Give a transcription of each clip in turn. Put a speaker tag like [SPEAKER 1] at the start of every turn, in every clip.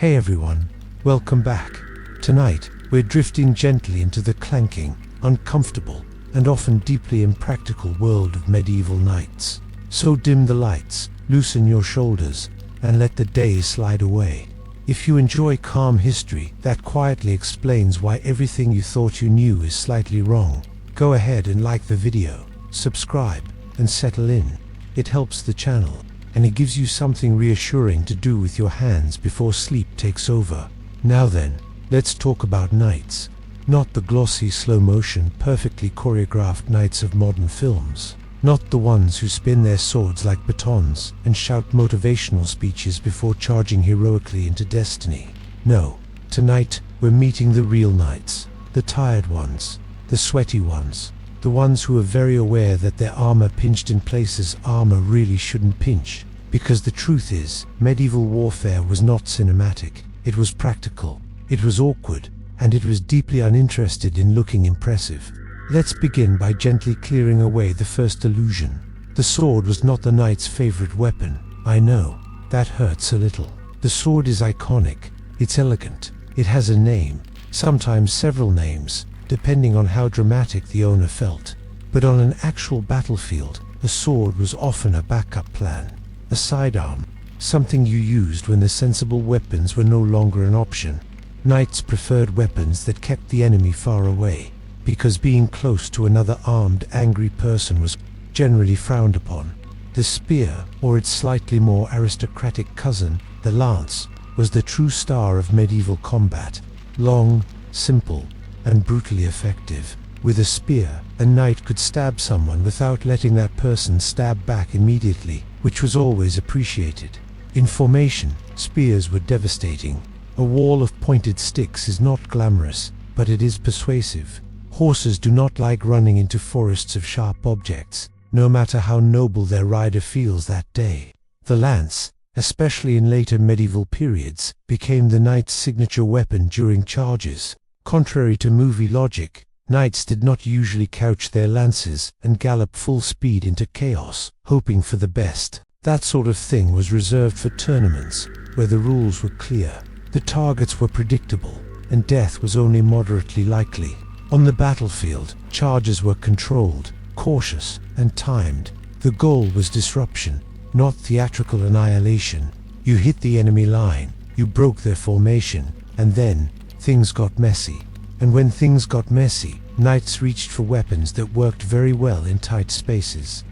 [SPEAKER 1] Hey everyone, welcome back. Tonight, we're drifting gently into the clanking, uncomfortable, and often deeply impractical world of medieval knights. So dim the lights, loosen your shoulders, and let the day slide away. If you enjoy calm history that quietly explains why everything you thought you knew is slightly wrong, go ahead and like the video, subscribe, and settle in. It helps the channel, and it gives you something reassuring to do with your hands before sleep takes over. Now then, let's talk about knights. Not the glossy, slow-motion, perfectly choreographed knights of modern films. Not the ones who spin their swords like batons and shout motivational speeches before charging heroically into destiny. No, tonight we're meeting the real knights. The tired ones, the sweaty ones, the ones who are very aware that their armor pinched in places armor really shouldn't pinch. Because the truth is, medieval warfare was not cinematic. It was practical, it was awkward, and it was deeply uninterested in looking impressive. Let's begin by gently clearing away the first illusion. The sword was not the knight's favorite weapon. I know, that hurts a little. The sword is iconic, it's elegant, it has a name, sometimes several names, depending on how dramatic the owner felt. But on an actual battlefield, a sword was often a backup plan, a sidearm, something you used when the sensible weapons were no longer an option. Knights preferred weapons that kept the enemy far away, because being close to another armed, angry person was generally frowned upon. The spear, or its slightly more aristocratic cousin, the lance, was the true star of medieval combat. Long, simple, and brutally effective. With a spear, a knight could stab someone without letting that person stab back immediately, which was always appreciated. In formation, spears were devastating. A wall of pointed sticks is not glamorous, but it is persuasive. Horses do not like running into forests of sharp objects, no matter how noble their rider feels that day. The lance, especially in later medieval periods, became the knight's signature weapon during charges. Contrary to movie logic, knights did not usually couch their lances and gallop full speed into chaos, hoping for the best. That sort of thing was reserved for tournaments, where the rules were clear, the targets were predictable, and death was only moderately likely. On the battlefield, charges were controlled, cautious, and timed. The goal was disruption, not theatrical annihilation. You hit the enemy line, you broke their formation, and then things got messy. And when things got messy, knights reached for weapons that worked very well in tight spaces.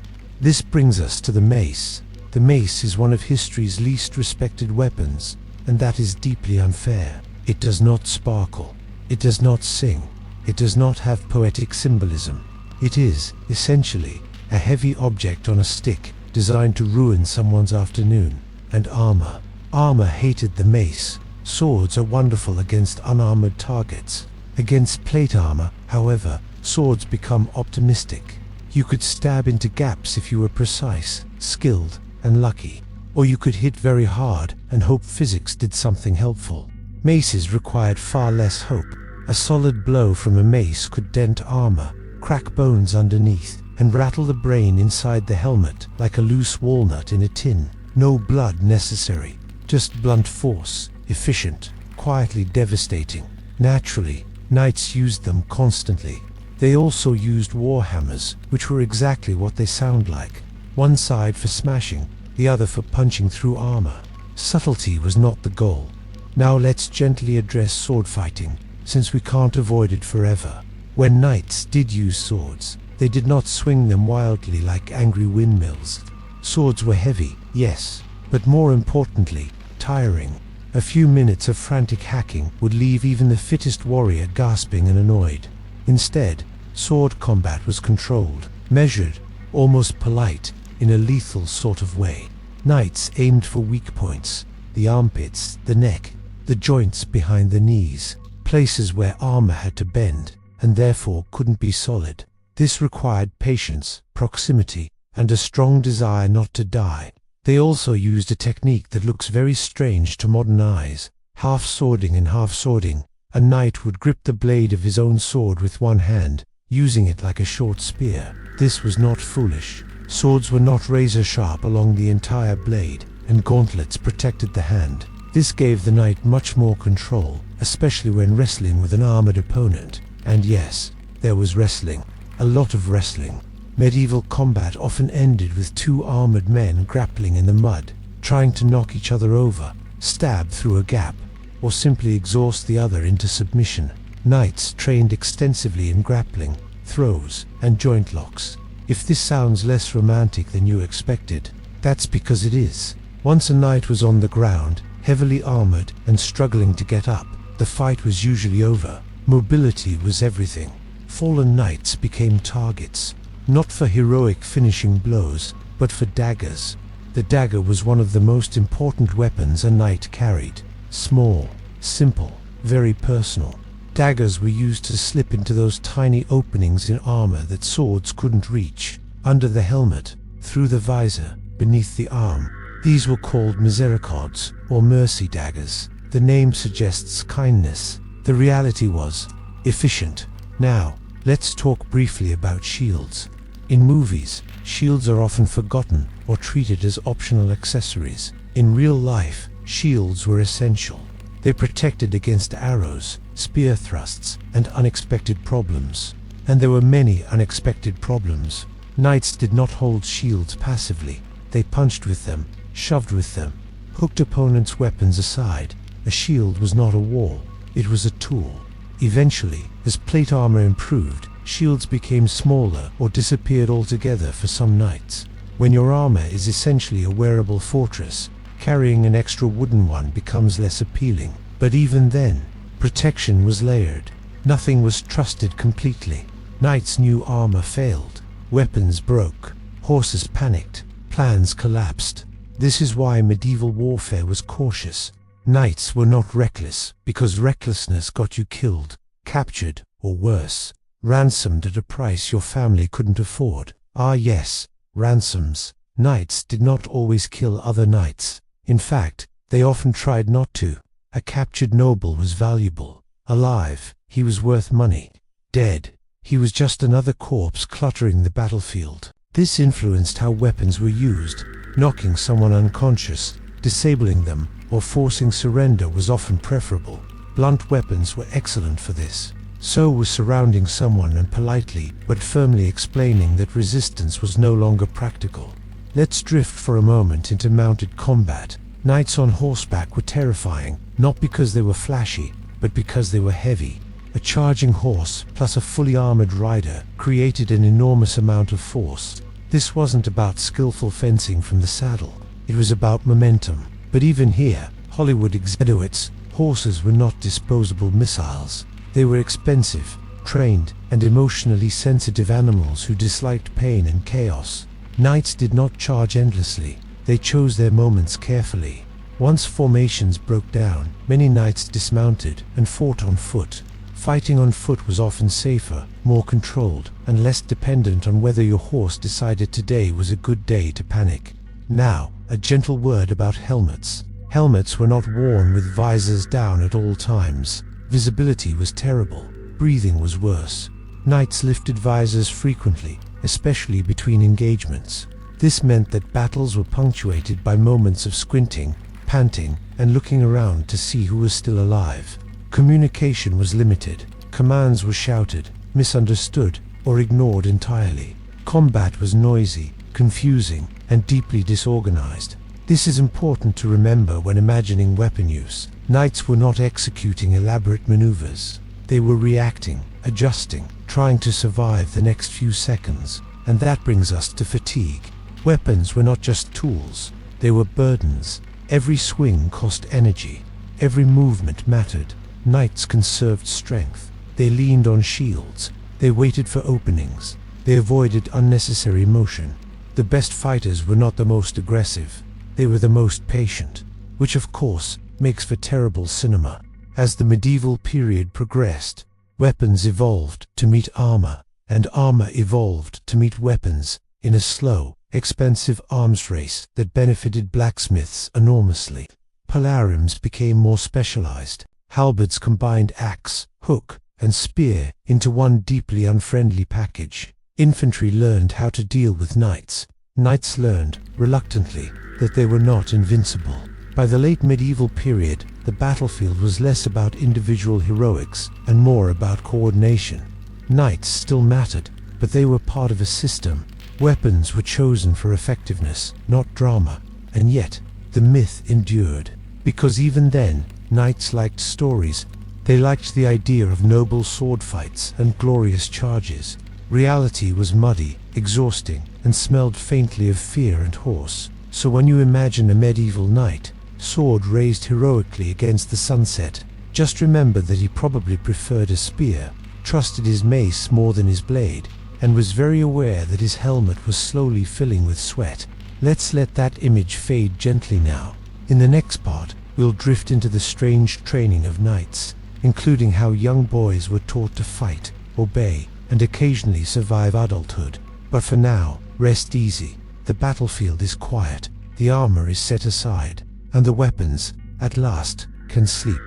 [SPEAKER 1] This brings us to the mace. The mace is one of history's least respected weapons, and that is deeply unfair. It does not sparkle. It does not sing. It does not have poetic symbolism. It is, essentially, a heavy object on a stick designed to ruin someone's afternoon. And armor. Armor hated the mace. Swords are wonderful against unarmored targets. Against plate armor, however, swords become optimistic. You could stab into gaps if you were precise, skilled, and lucky. Or you could hit very hard and hope physics did something helpful. Maces required far less hope. A solid blow from a mace could dent armor, crack bones underneath, and rattle the brain inside the helmet like a loose walnut in a tin. No blood necessary, just blunt force, efficient, quietly devastating. Naturally, knights used them constantly. They also used warhammers, which were exactly what they sound like. One side for smashing, the other for punching through armor. Subtlety was not the goal. Now let's gently address sword fighting, since we can't avoid it forever. When knights did use swords, they did not swing them wildly like angry windmills. Swords were heavy, yes, but more importantly, tiring. A few minutes of frantic hacking would leave even the fittest warrior gasping and annoyed. Instead, sword combat was controlled, measured, almost polite, in a lethal sort of way. Knights aimed for weak points, the armpits, the neck, the joints behind the knees, places where armor had to bend, and therefore couldn't be solid. This required patience, proximity, and a strong desire not to die. They also used a technique that looks very strange to modern eyes, half-swording and half-swording. A knight would grip the blade of his own sword with one hand, using it like a short spear. This was not foolish. Swords were not razor-sharp along the entire blade, and gauntlets protected the hand. This gave the knight much more control, especially when wrestling with an armored opponent. And yes, there was wrestling. A lot of wrestling. Medieval combat often ended with two armored men grappling in the mud, trying to knock each other over, stab through a gap, or simply exhaust the other into submission. Knights trained extensively in grappling, throws, and joint locks. If this sounds less romantic than you expected, that's because it is. Once a knight was on the ground, heavily armored and struggling to get up, the fight was usually over. Mobility was everything. Fallen knights became targets, not for heroic finishing blows, but for daggers. The dagger was one of the most important weapons a knight carried. Small, simple, very personal. Daggers were used to slip into those tiny openings in armor that swords couldn't reach. Under the helmet, through the visor, beneath the arm. These were called misericords, or mercy daggers. The name suggests kindness. The reality was efficient. Now, let's talk briefly about shields. In movies, shields are often forgotten or treated as optional accessories. In real life, shields were essential. They protected against arrows, spear thrusts, and unexpected problems. And there were many unexpected problems. Knights did not hold shields passively. They punched with them, shoved with them, hooked opponents' weapons aside. A shield was not a wall, it was a tool. Eventually, as plate armor improved, shields became smaller or disappeared altogether for some knights. When your armor is essentially a wearable fortress, carrying an extra wooden one becomes less appealing. But even then, protection was layered. Nothing was trusted completely. Knights' new armor failed. Weapons broke. Horses panicked. Plans collapsed. This is why medieval warfare was cautious. Knights were not reckless, because recklessness got you killed, captured, or worse, ransomed at a price your family couldn't afford. Ah yes, ransoms. Knights did not always kill other knights. In fact, they often tried not to. A captured noble was valuable. Alive, he was worth money. Dead, he was just another corpse cluttering the battlefield. This influenced how weapons were used. Knocking someone unconscious, disabling them, or forcing surrender was often preferable. Blunt weapons were excellent for this. So was surrounding someone and politely but firmly explaining that resistance was no longer practical. Let's drift for a moment into mounted combat. Knights on horseback were terrifying, not because they were flashy, but because they were heavy. A charging horse plus a fully armored rider created an enormous amount of force. This wasn't about skillful fencing from the saddle. It was about momentum. But even here, Hollywood exaggerates. Horses were not disposable missiles. They were expensive, trained, and emotionally sensitive animals who disliked pain and chaos. Knights did not charge endlessly. They chose their moments carefully. Once formations broke down, many knights dismounted and fought on foot. Fighting on foot was often safer, more controlled, and less dependent on whether your horse decided today was a good day to panic. Now, a gentle word about helmets. Helmets were not worn with visors down at all times. Visibility was terrible. Breathing was worse. Knights lifted visors frequently, especially between engagements. This meant that battles were punctuated by moments of squinting, panting, and looking around to see who was still alive. Communication was limited. Commands were shouted, misunderstood, or ignored entirely. Combat was noisy, confusing, and deeply disorganized. This is important to remember when imagining weapon use. Knights were not executing elaborate maneuvers. They were reacting, adjusting, trying to survive the next few seconds. And that brings us to fatigue. Weapons were not just tools, they were burdens. Every swing cost energy. Every movement mattered. Knights conserved strength. They leaned on shields. They waited for openings. They avoided unnecessary motion. The best fighters were not the most aggressive. They were the most patient, which of course makes for terrible cinema. As the medieval period progressed, weapons evolved to meet armor, and armor evolved to meet weapons in a slow, expensive arms race that benefited blacksmiths enormously. Polearms became more specialized. Halberds combined axe, hook, and spear into one deeply unfriendly package. Infantry learned how to deal with knights. Knights learned, reluctantly, that they were not invincible. By the late medieval period, the battlefield was less about individual heroics and more about coordination. Knights still mattered, but they were part of a system. Weapons were chosen for effectiveness, not drama, and yet the myth endured. Because even then, knights liked stories. They liked the idea of noble sword fights and glorious charges. Reality was muddy, exhausting, and smelled faintly of fear and horse. So when you imagine a medieval knight, sword raised heroically against the sunset, just remember that he probably preferred a spear, trusted his mace more than his blade, and was very aware that his helmet was slowly filling with sweat. Let's let that image fade gently now. In the next part, we'll drift into the strange training of knights, including how young boys were taught to fight, obey, and occasionally survive adulthood. But for now, rest easy. The battlefield is quiet, the armor is set aside, and the weapons, at last, can sleep.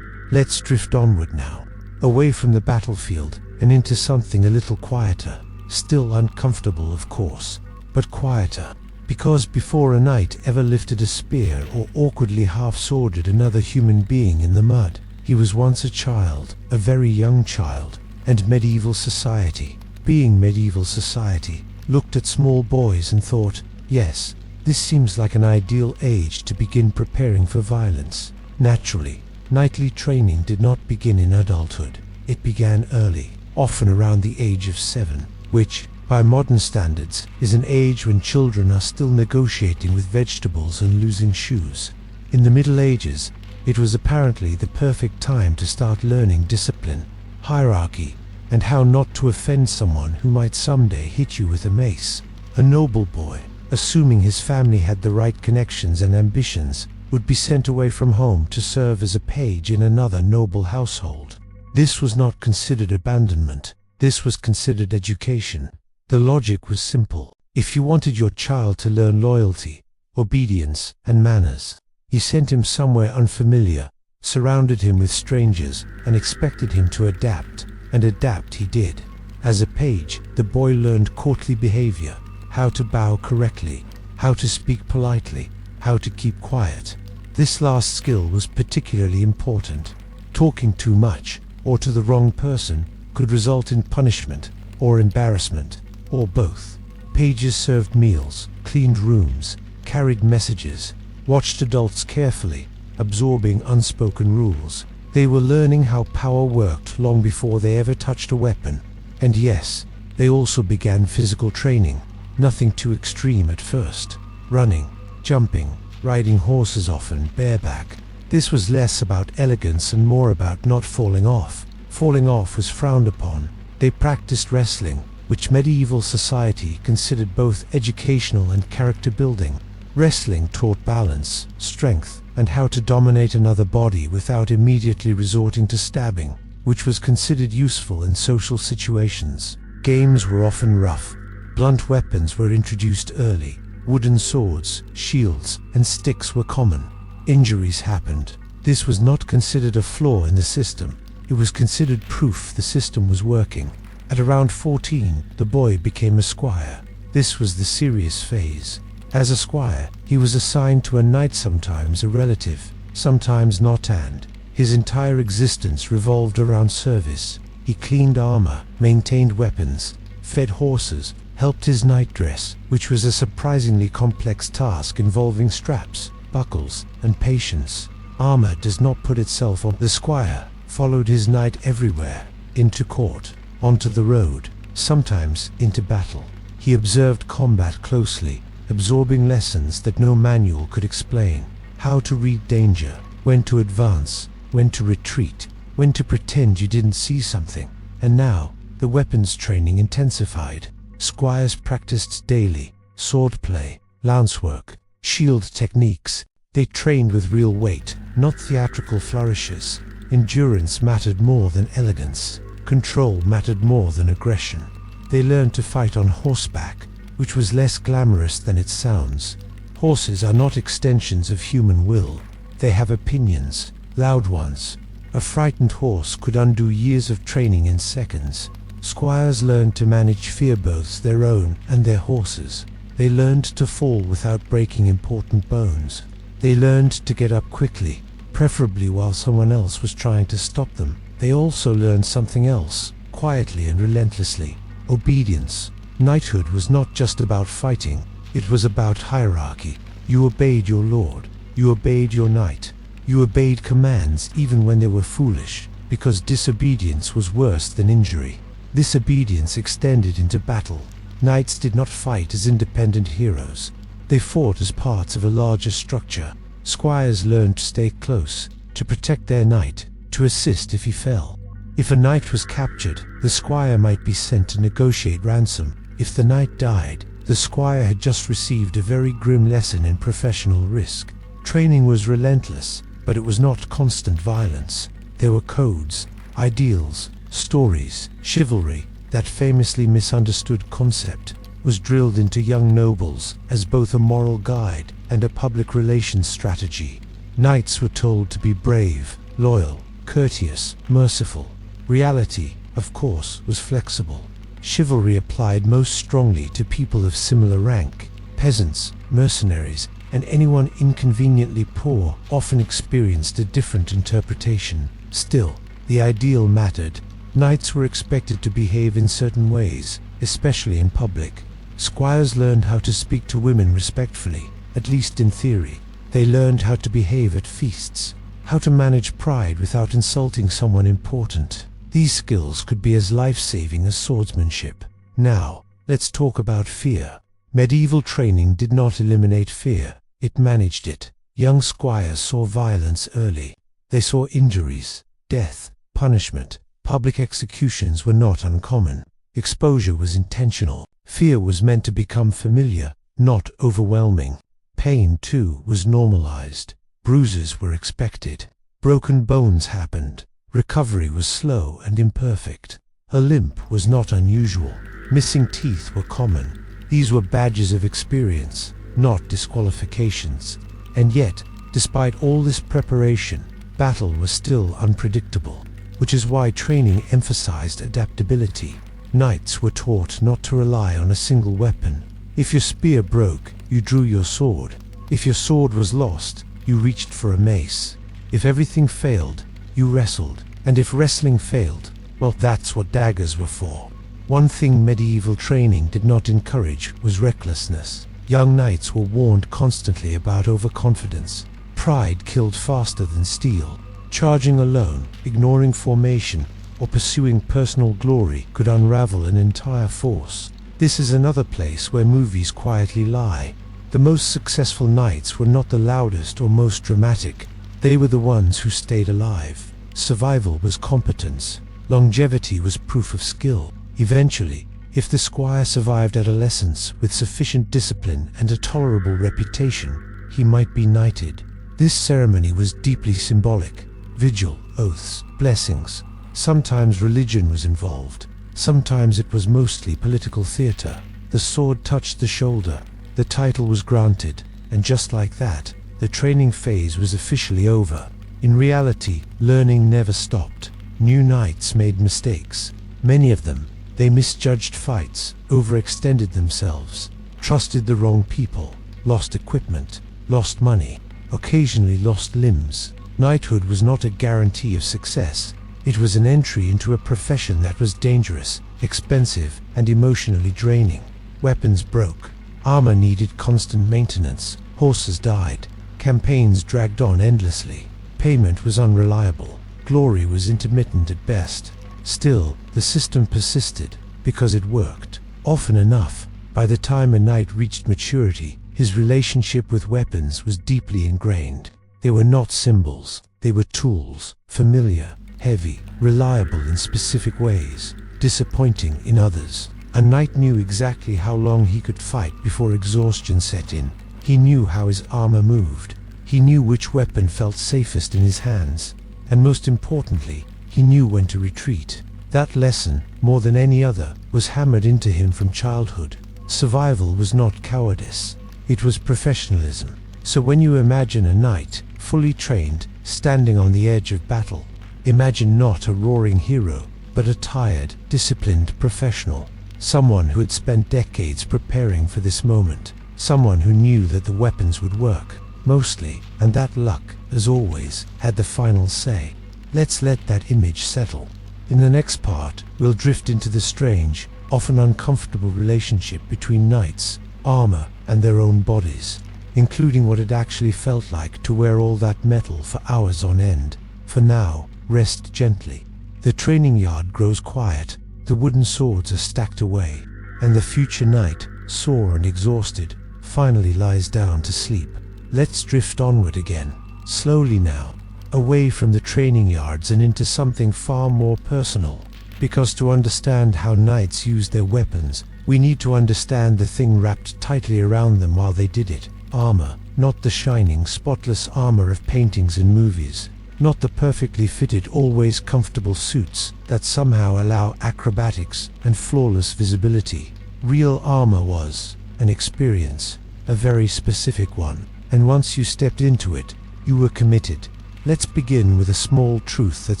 [SPEAKER 1] Let's drift onward now, away from the battlefield and into something a little quieter. Still uncomfortable, of course, but quieter. Because before a knight ever lifted a spear or awkwardly half-sworded another human being in the mud, he was once a child, a very young child, and medieval society, being medieval society, looked at small boys and thought, yes, this seems like an ideal age to begin preparing for violence. Naturally, knightly training did not begin in adulthood. It began early, often around the age of 7, which, by modern standards, is an age when children are still negotiating with vegetables and losing shoes. In the Middle Ages, it was apparently the perfect time to start learning discipline, hierarchy, and how not to offend someone who might someday hit you with a mace. A noble boy, assuming his family had the right connections and ambitions, would be sent away from home to serve as a page in another noble household. This was not considered abandonment. This was considered education. The logic was simple. If you wanted your child to learn loyalty, obedience, and manners, you sent him somewhere unfamiliar, surrounded him with strangers, and expected him to adapt, and adapt he did. As a page, the boy learned courtly behavior, how to bow correctly, how to speak politely, how to keep quiet. This last skill was particularly important. Talking too much, or to the wrong person, could result in punishment, or embarrassment, or both. Pages served meals, cleaned rooms, carried messages, watched adults carefully, absorbing unspoken rules. They were learning how power worked long before they ever touched a weapon. And yes, they also began physical training. Nothing too extreme at first. Running, jumping, riding horses, often bareback. This was less about elegance and more about not falling off. Falling off was frowned upon. They practiced wrestling, which medieval society considered both educational and character building. Wrestling taught balance, strength, and how to dominate another body without immediately resorting to stabbing, which was considered useful in social situations. Games were often rough. Blunt weapons were introduced early. Wooden swords, shields, and sticks were common. Injuries happened. This was not considered a flaw in the system. It was considered proof the system was working. At around 14, the boy became a squire. This was the serious phase. As a squire, he was assigned to a knight, sometimes a relative, sometimes not, and his entire existence revolved around service. He cleaned armor, maintained weapons, fed horses, helped his knight dress, which was a surprisingly complex task involving straps, buckles, and patience. Armor does not put itself on. The squire followed his knight everywhere, into court, onto the road, sometimes into battle. He observed combat closely, absorbing lessons that no manual could explain. How to read danger, when to advance, when to retreat, when to pretend you didn't see something. And now, the weapons training intensified. Squires practiced daily, swordplay, lancework, shield techniques. They trained with real weight, not theatrical flourishes. Endurance mattered more than elegance. Control mattered more than aggression. They learned to fight on horseback, which was less glamorous than it sounds. Horses are not extensions of human will. They have opinions, loud ones. A frightened horse could undo years of training in seconds. Squires learned to manage fear, both their own and their horses. They learned to fall without breaking important bones. They learned to get up quickly, preferably while someone else was trying to stop them. They also learned something else, quietly and relentlessly: obedience. Knighthood was not just about fighting, it was about hierarchy. You obeyed your lord, you obeyed your knight, you obeyed commands even when they were foolish, because disobedience was worse than injury. This obedience extended into battle. Knights did not fight as independent heroes. They fought as parts of a larger structure. Squires learned to stay close, to protect their knight, to assist if he fell. If a knight was captured, the squire might be sent to negotiate ransom. If the knight died, the squire had just received a very grim lesson in professional risk. Training was relentless, but it was not constant violence. There were codes, ideals, stories. Chivalry, that famously misunderstood concept, was drilled into young nobles as both a moral guide and a public relations strategy. Knights were told to be brave, loyal, courteous, merciful. Reality, of course, was flexible. Chivalry applied most strongly to people of similar rank. Peasants, mercenaries, and anyone inconveniently poor often experienced a different interpretation. Still, the ideal mattered. Knights were expected to behave in certain ways, especially in public. Squires learned how to speak to women respectfully, at least in theory. They learned how to behave at feasts, how to manage pride without insulting someone important. These skills could be as life-saving as swordsmanship. Now, let's talk about fear. Medieval training did not eliminate fear, it managed it. Young squires saw violence early. They saw injuries, death, punishment. Public executions were not uncommon. Exposure was intentional. Fear was meant to become familiar, not overwhelming. Pain, too, was normalized. Bruises were expected. Broken bones happened. Recovery was slow and imperfect. A limp was not unusual. Missing teeth were common. These were badges of experience, not disqualifications. And yet, despite all this preparation, battle was still unpredictable, which is why training emphasized adaptability. Knights were taught not to rely on a single weapon. If your spear broke, you drew your sword. If your sword was lost, you reached for a mace. If everything failed, you wrestled. And if wrestling failed, well, that's what daggers were for. One thing medieval training did not encourage was recklessness. Young knights were warned constantly about overconfidence. Pride killed faster than steel. Charging alone, ignoring formation, or pursuing personal glory could unravel an entire force. This is another place where movies quietly lie. The most successful knights were not the loudest or most dramatic. They were the ones who stayed alive. Survival was competence. Longevity was proof of skill. Eventually, if the squire survived adolescence with sufficient discipline and a tolerable reputation, he might be knighted. This ceremony was deeply symbolic. Vigil, oaths, blessings. Sometimes religion was involved. Sometimes it was mostly political theater. The sword touched the shoulder. The title was granted. And just like that, the training phase was officially over. In reality, learning never stopped. New knights made mistakes. Many of them. They misjudged fights, overextended themselves, trusted the wrong people, lost equipment, lost money, occasionally lost limbs. Knighthood was not a guarantee of success. It was an entry into a profession that was dangerous, expensive, and emotionally draining. Weapons broke. Armor needed constant maintenance. Horses died. Campaigns dragged on endlessly. Payment was unreliable. Glory was intermittent at best. Still, the system persisted, because it worked. Often enough, by the time a knight reached maturity, his relationship with weapons was deeply ingrained. They were not symbols, they were tools, familiar, heavy, reliable in specific ways, disappointing in others. A knight knew exactly how long he could fight before exhaustion set in. He knew how his armor moved. He knew which weapon felt safest in his hands. And most importantly, he knew when to retreat. That lesson, more than any other, was hammered into him from childhood. Survival was not cowardice. It was professionalism. So when you imagine a knight, fully trained, standing on the edge of battle, imagine not a roaring hero, but a tired, disciplined professional. Someone who had spent decades preparing for this moment. Someone who knew that the weapons would work. mostly, and that luck, as always, had the final say. Let's let that image settle. In the next part, we'll drift into the strange, often uncomfortable relationship between knights, armor, and their own bodies, including what it actually felt like to wear all that metal for hours on end. For now, rest gently. The training yard grows quiet, the wooden swords are stacked away, and the future knight, sore and exhausted, finally lies down to sleep. Let's drift onward again, slowly now, away from the training yards and into something far more personal. Because to understand how knights used their weapons, we need to understand the thing wrapped tightly around them while they did it. Armor, not the shining, spotless armor of paintings and movies, not the perfectly fitted, always comfortable suits that somehow allow acrobatics and flawless visibility. Real armor was an experience, a very specific one, and once you stepped into it, you were committed. Let's begin with a small truth that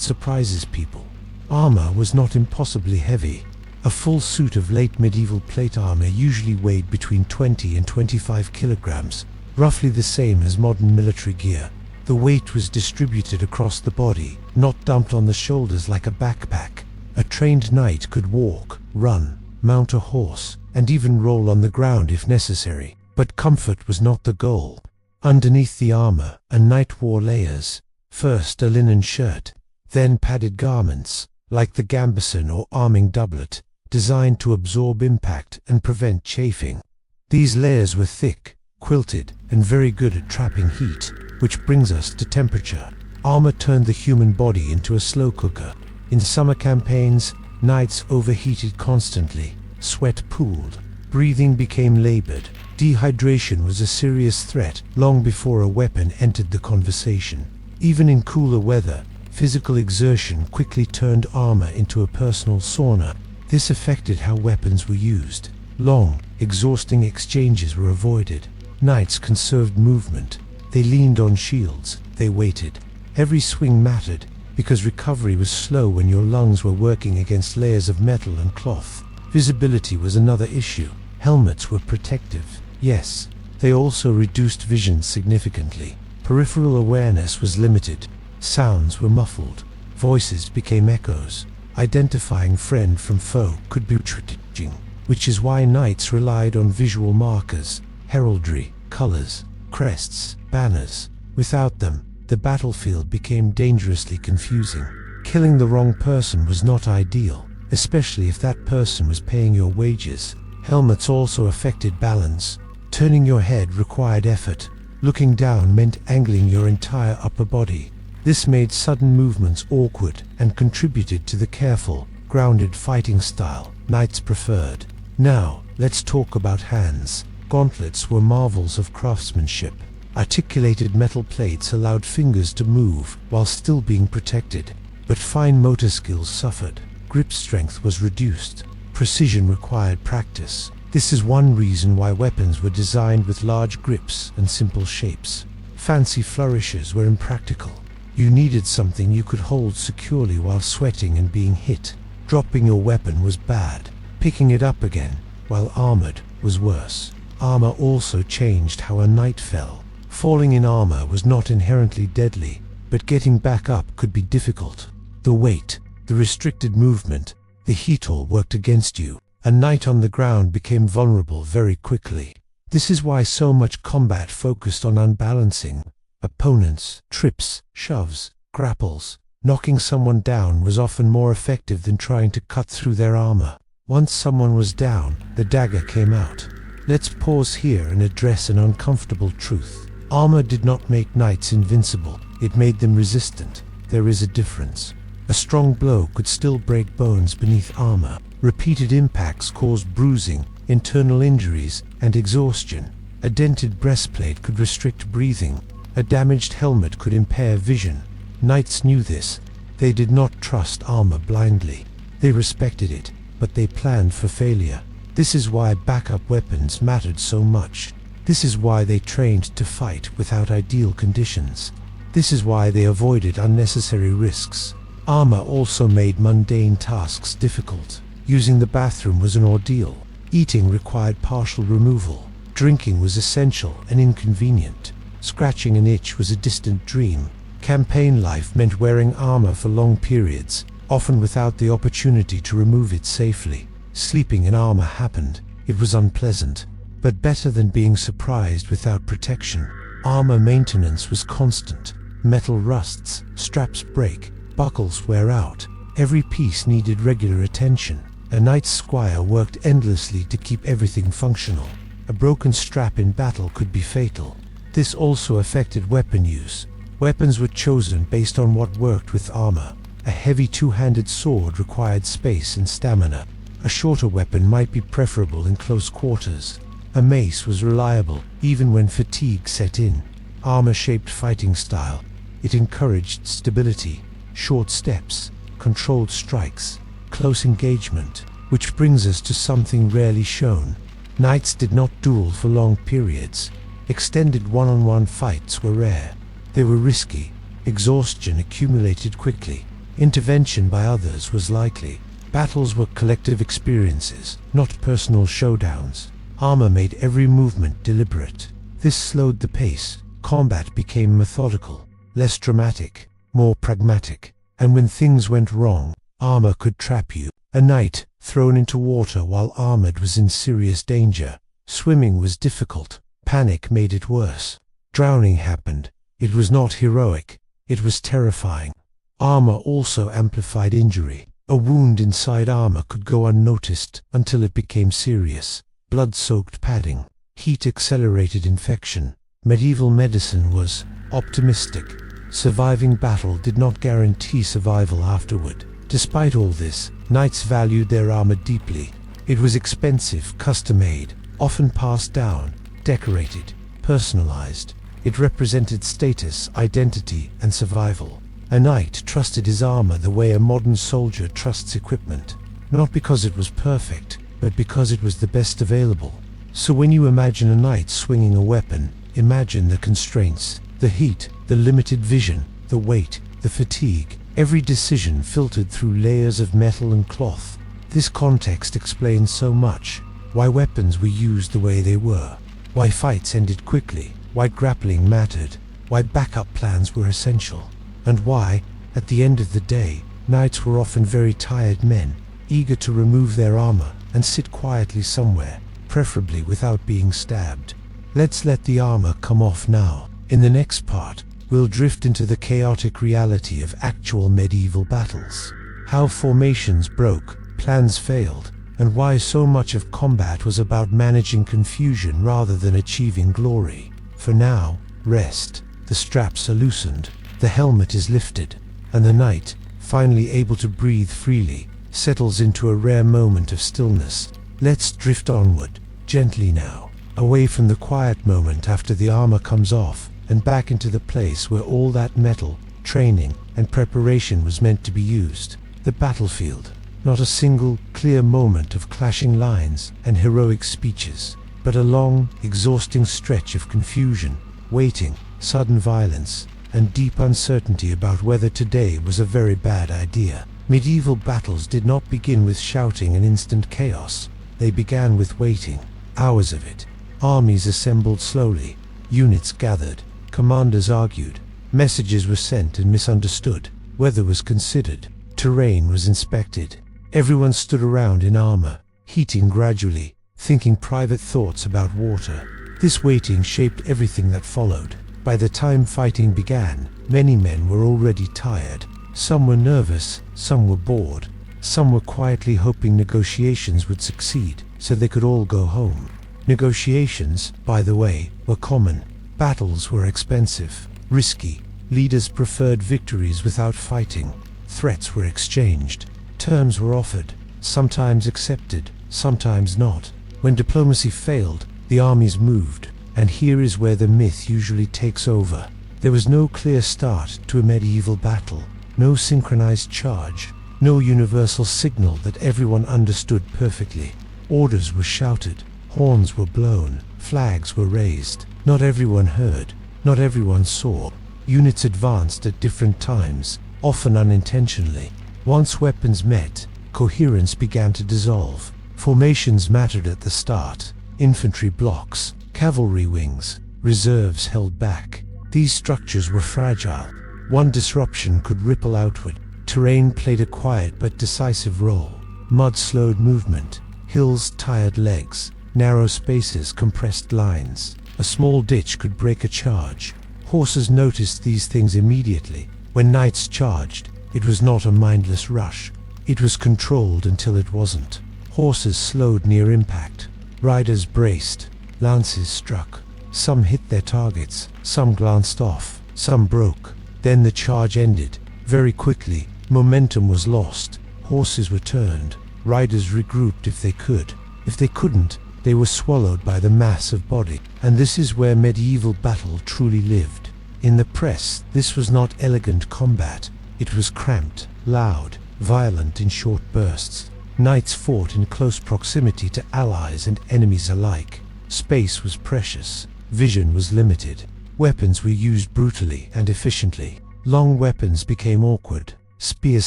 [SPEAKER 1] surprises people. Armor was not impossibly heavy. A full suit of late medieval plate armor usually weighed between 20 and 25 kilograms, roughly the same as modern military gear. The weight was distributed across the body, not dumped on the shoulders like a backpack. A trained knight could walk, run, mount a horse, and even roll on the ground if necessary. But comfort was not the goal. Underneath the armor, a knight wore layers. First a linen shirt, then padded garments, like the gambeson or arming doublet, designed to absorb impact and prevent chafing. These layers were thick, quilted, and very good at trapping heat, which brings us to temperature. Armor turned the human body into a slow cooker. In summer campaigns, knights overheated constantly, sweat pooled, breathing became labored. Dehydration was a serious threat long before a weapon entered the conversation. Even in cooler weather, physical exertion quickly turned armor into a personal sauna. This affected how weapons were used. Long, exhausting exchanges were avoided. Knights conserved movement. They leaned on shields. They waited. Every swing mattered, because recovery was slow when your lungs were working against layers of metal and cloth. Visibility was another issue. Helmets were protective. Yes, they also reduced vision significantly. Peripheral awareness was limited. Sounds were muffled. Voices became echoes. Identifying friend from foe could be challenging, which is why knights relied on visual markers, heraldry, colors, crests, banners. Without them, the battlefield became dangerously confusing. Killing the wrong person was not ideal, especially if that person was paying your wages. Helmets also affected balance. Turning your head required effort. Looking down meant angling your entire upper body. This made sudden movements awkward and contributed to the careful, grounded fighting style knights preferred. Now, let's talk about hands. Gauntlets were marvels of craftsmanship. Articulated metal plates allowed fingers to move while still being protected. But fine motor skills suffered. Grip strength was reduced. Precision required practice. This is one reason why weapons were designed with large grips and simple shapes. Fancy flourishes were impractical. You needed something you could hold securely while sweating and being hit. Dropping your weapon was bad. Picking it up again, while armored, was worse. Armor also changed how a knight fell. Falling in armor was not inherently deadly, but getting back up could be difficult. The weight, the restricted movement, the heat all worked against you. A knight on the ground became vulnerable very quickly. This is why so much combat focused on unbalancing opponents. Trips, shoves, grapples. Knocking someone down was often more effective than trying to cut through their armor. Once someone was down, the dagger came out. Let's pause here and address an uncomfortable truth. Armor did not make knights invincible. It made them resistant. There is a difference. A strong blow could still break bones beneath armor. Repeated impacts caused bruising, internal injuries, and exhaustion. A dented breastplate could restrict breathing. A damaged helmet could impair vision. Knights knew this. They did not trust armor blindly. They respected it, but they planned for failure. This is why backup weapons mattered so much. This is why they trained to fight without ideal conditions. This is why they avoided unnecessary risks. Armor also made mundane tasks difficult. Using the bathroom was an ordeal. Eating required partial removal. Drinking was essential and inconvenient. Scratching an itch was a distant dream. Campaign life meant wearing armor for long periods, often without the opportunity to remove it safely. Sleeping in armor happened. It was unpleasant, but better than being surprised without protection. Armor maintenance was constant. Metal rusts, straps break, buckles wear out. Every piece needed regular attention. A knight's squire worked endlessly to keep everything functional. A broken strap in battle could be fatal. This also affected weapon use. Weapons were chosen based on what worked with armor. A heavy two-handed sword required space and stamina. A shorter weapon might be preferable in close quarters. A mace was reliable, even when fatigue set in. Armor shaped fighting style. It encouraged stability, short steps, controlled strikes, close engagement, which brings us to something rarely shown. Knights did not duel for long periods. Extended one-on-one fights were rare. They were risky. Exhaustion accumulated quickly. Intervention by others was likely. Battles were collective experiences, not personal showdowns. Armor made every movement deliberate. This slowed the pace. Combat became methodical, less dramatic, more pragmatic. And when things went wrong, armor could trap you. A knight thrown into water while armored was in serious danger. Swimming was difficult. Panic made it worse. Drowning happened. It was not heroic. It was terrifying. Armor also amplified injury. A wound inside armor could go unnoticed until it became serious. Blood-soaked padding. Heat accelerated infection. Medieval medicine was optimistic. Surviving battle did not guarantee survival afterward. Despite all this, knights valued their armor deeply. It was expensive, custom-made, often passed down, decorated, personalized. It represented status, identity, and survival. A knight trusted his armor the way a modern soldier trusts equipment, not because it was perfect, but because it was the best available. So when you imagine a knight swinging a weapon, imagine the constraints, the heat, the limited vision, the weight, the fatigue. Every decision filtered through layers of metal and cloth. This context explains so much. Why weapons were used the way they were. Why fights ended quickly. Why grappling mattered. Why backup plans were essential. And why, at the end of the day, knights were often very tired men, eager to remove their armor and sit quietly somewhere, preferably without being stabbed. Let's let the armor come off now. In the next part, we'll drift into the chaotic reality of actual medieval battles. How formations broke, plans failed, and why so much of combat was about managing confusion rather than achieving glory. For now, rest. The straps are loosened, the helmet is lifted, and the knight, finally able to breathe freely, settles into a rare moment of stillness. Let's drift onward, gently now, away from the quiet moment after the armor comes off, and back into the place where all that metal, training, and preparation was meant to be used. The battlefield. Not a single, clear moment of clashing lines and heroic speeches, but a long, exhausting stretch of confusion, waiting, sudden violence, and deep uncertainty about whether today was a very bad idea. Medieval battles did not begin with shouting and instant chaos. They began with waiting, hours of it. Armies assembled slowly, units gathered, commanders argued, messages were sent and misunderstood, weather was considered, terrain was inspected. Everyone stood around in armor, heating gradually, thinking private thoughts about water. This waiting shaped everything that followed. By the time fighting began, many men were already tired. Some were nervous, some were bored, some were quietly hoping negotiations would succeed so they could all go home. Negotiations, by the way, were common. Battles were expensive, risky. Leaders preferred victories without fighting. Threats were exchanged. Terms were offered, sometimes accepted, sometimes not. When diplomacy failed, the armies moved, and here is where the myth usually takes over. There was no clear start to a medieval battle, no synchronized charge, no universal signal that everyone understood perfectly. Orders were shouted, horns were blown, flags were raised. Not everyone heard, not everyone saw. Units advanced at different times, often unintentionally. Once weapons met, coherence began to dissolve. Formations mattered at the start. Infantry blocks, cavalry wings, reserves held back. These structures were fragile. One disruption could ripple outward. Terrain played a quiet but decisive role. Mud slowed movement. Hills tired legs. Narrow spaces compressed lines. A small ditch could break a charge. Horses noticed these things immediately. When knights charged, it was not a mindless rush. It was controlled until it wasn't. Horses slowed near impact. Riders braced. Lances struck. Some hit their targets. Some glanced off. Some broke. Then the charge ended. Very quickly, momentum was lost. Horses were turned. Riders regrouped if they could. If they couldn't, they were swallowed by the mass of body. And this is where medieval battle truly lived. In the press, this was not elegant combat. It was cramped, loud, violent in short bursts. Knights fought in close proximity to allies and enemies alike. Space was precious. Vision was limited. Weapons were used brutally and efficiently. Long weapons became awkward. Spears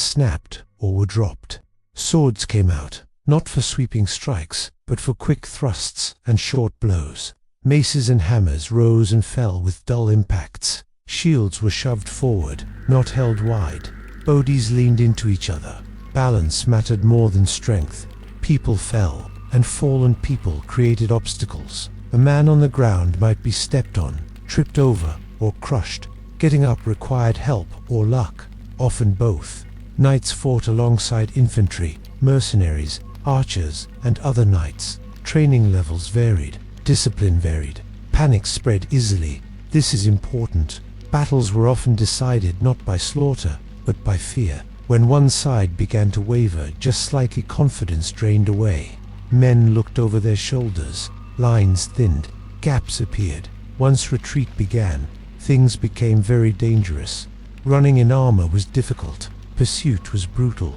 [SPEAKER 1] snapped or were dropped. Swords came out, not for sweeping strikes, but for quick thrusts and short blows. Maces and hammers rose and fell with dull impacts. Shields were shoved forward, not held wide. Bodies leaned into each other. Balance mattered more than strength. People fell, and fallen people created obstacles. A man on the ground might be stepped on, tripped over, or crushed. Getting up required help or luck, often both. Knights fought alongside infantry, mercenaries, archers, and other knights. Training levels varied. Discipline varied. Panic spread easily. This is important. Battles were often decided not by slaughter, but by fear. When one side began to waver just slightly, confidence drained away. Men looked over their shoulders. Lines thinned. Gaps appeared. Once retreat began, things became very dangerous. Running in armor was difficult. Pursuit was brutal.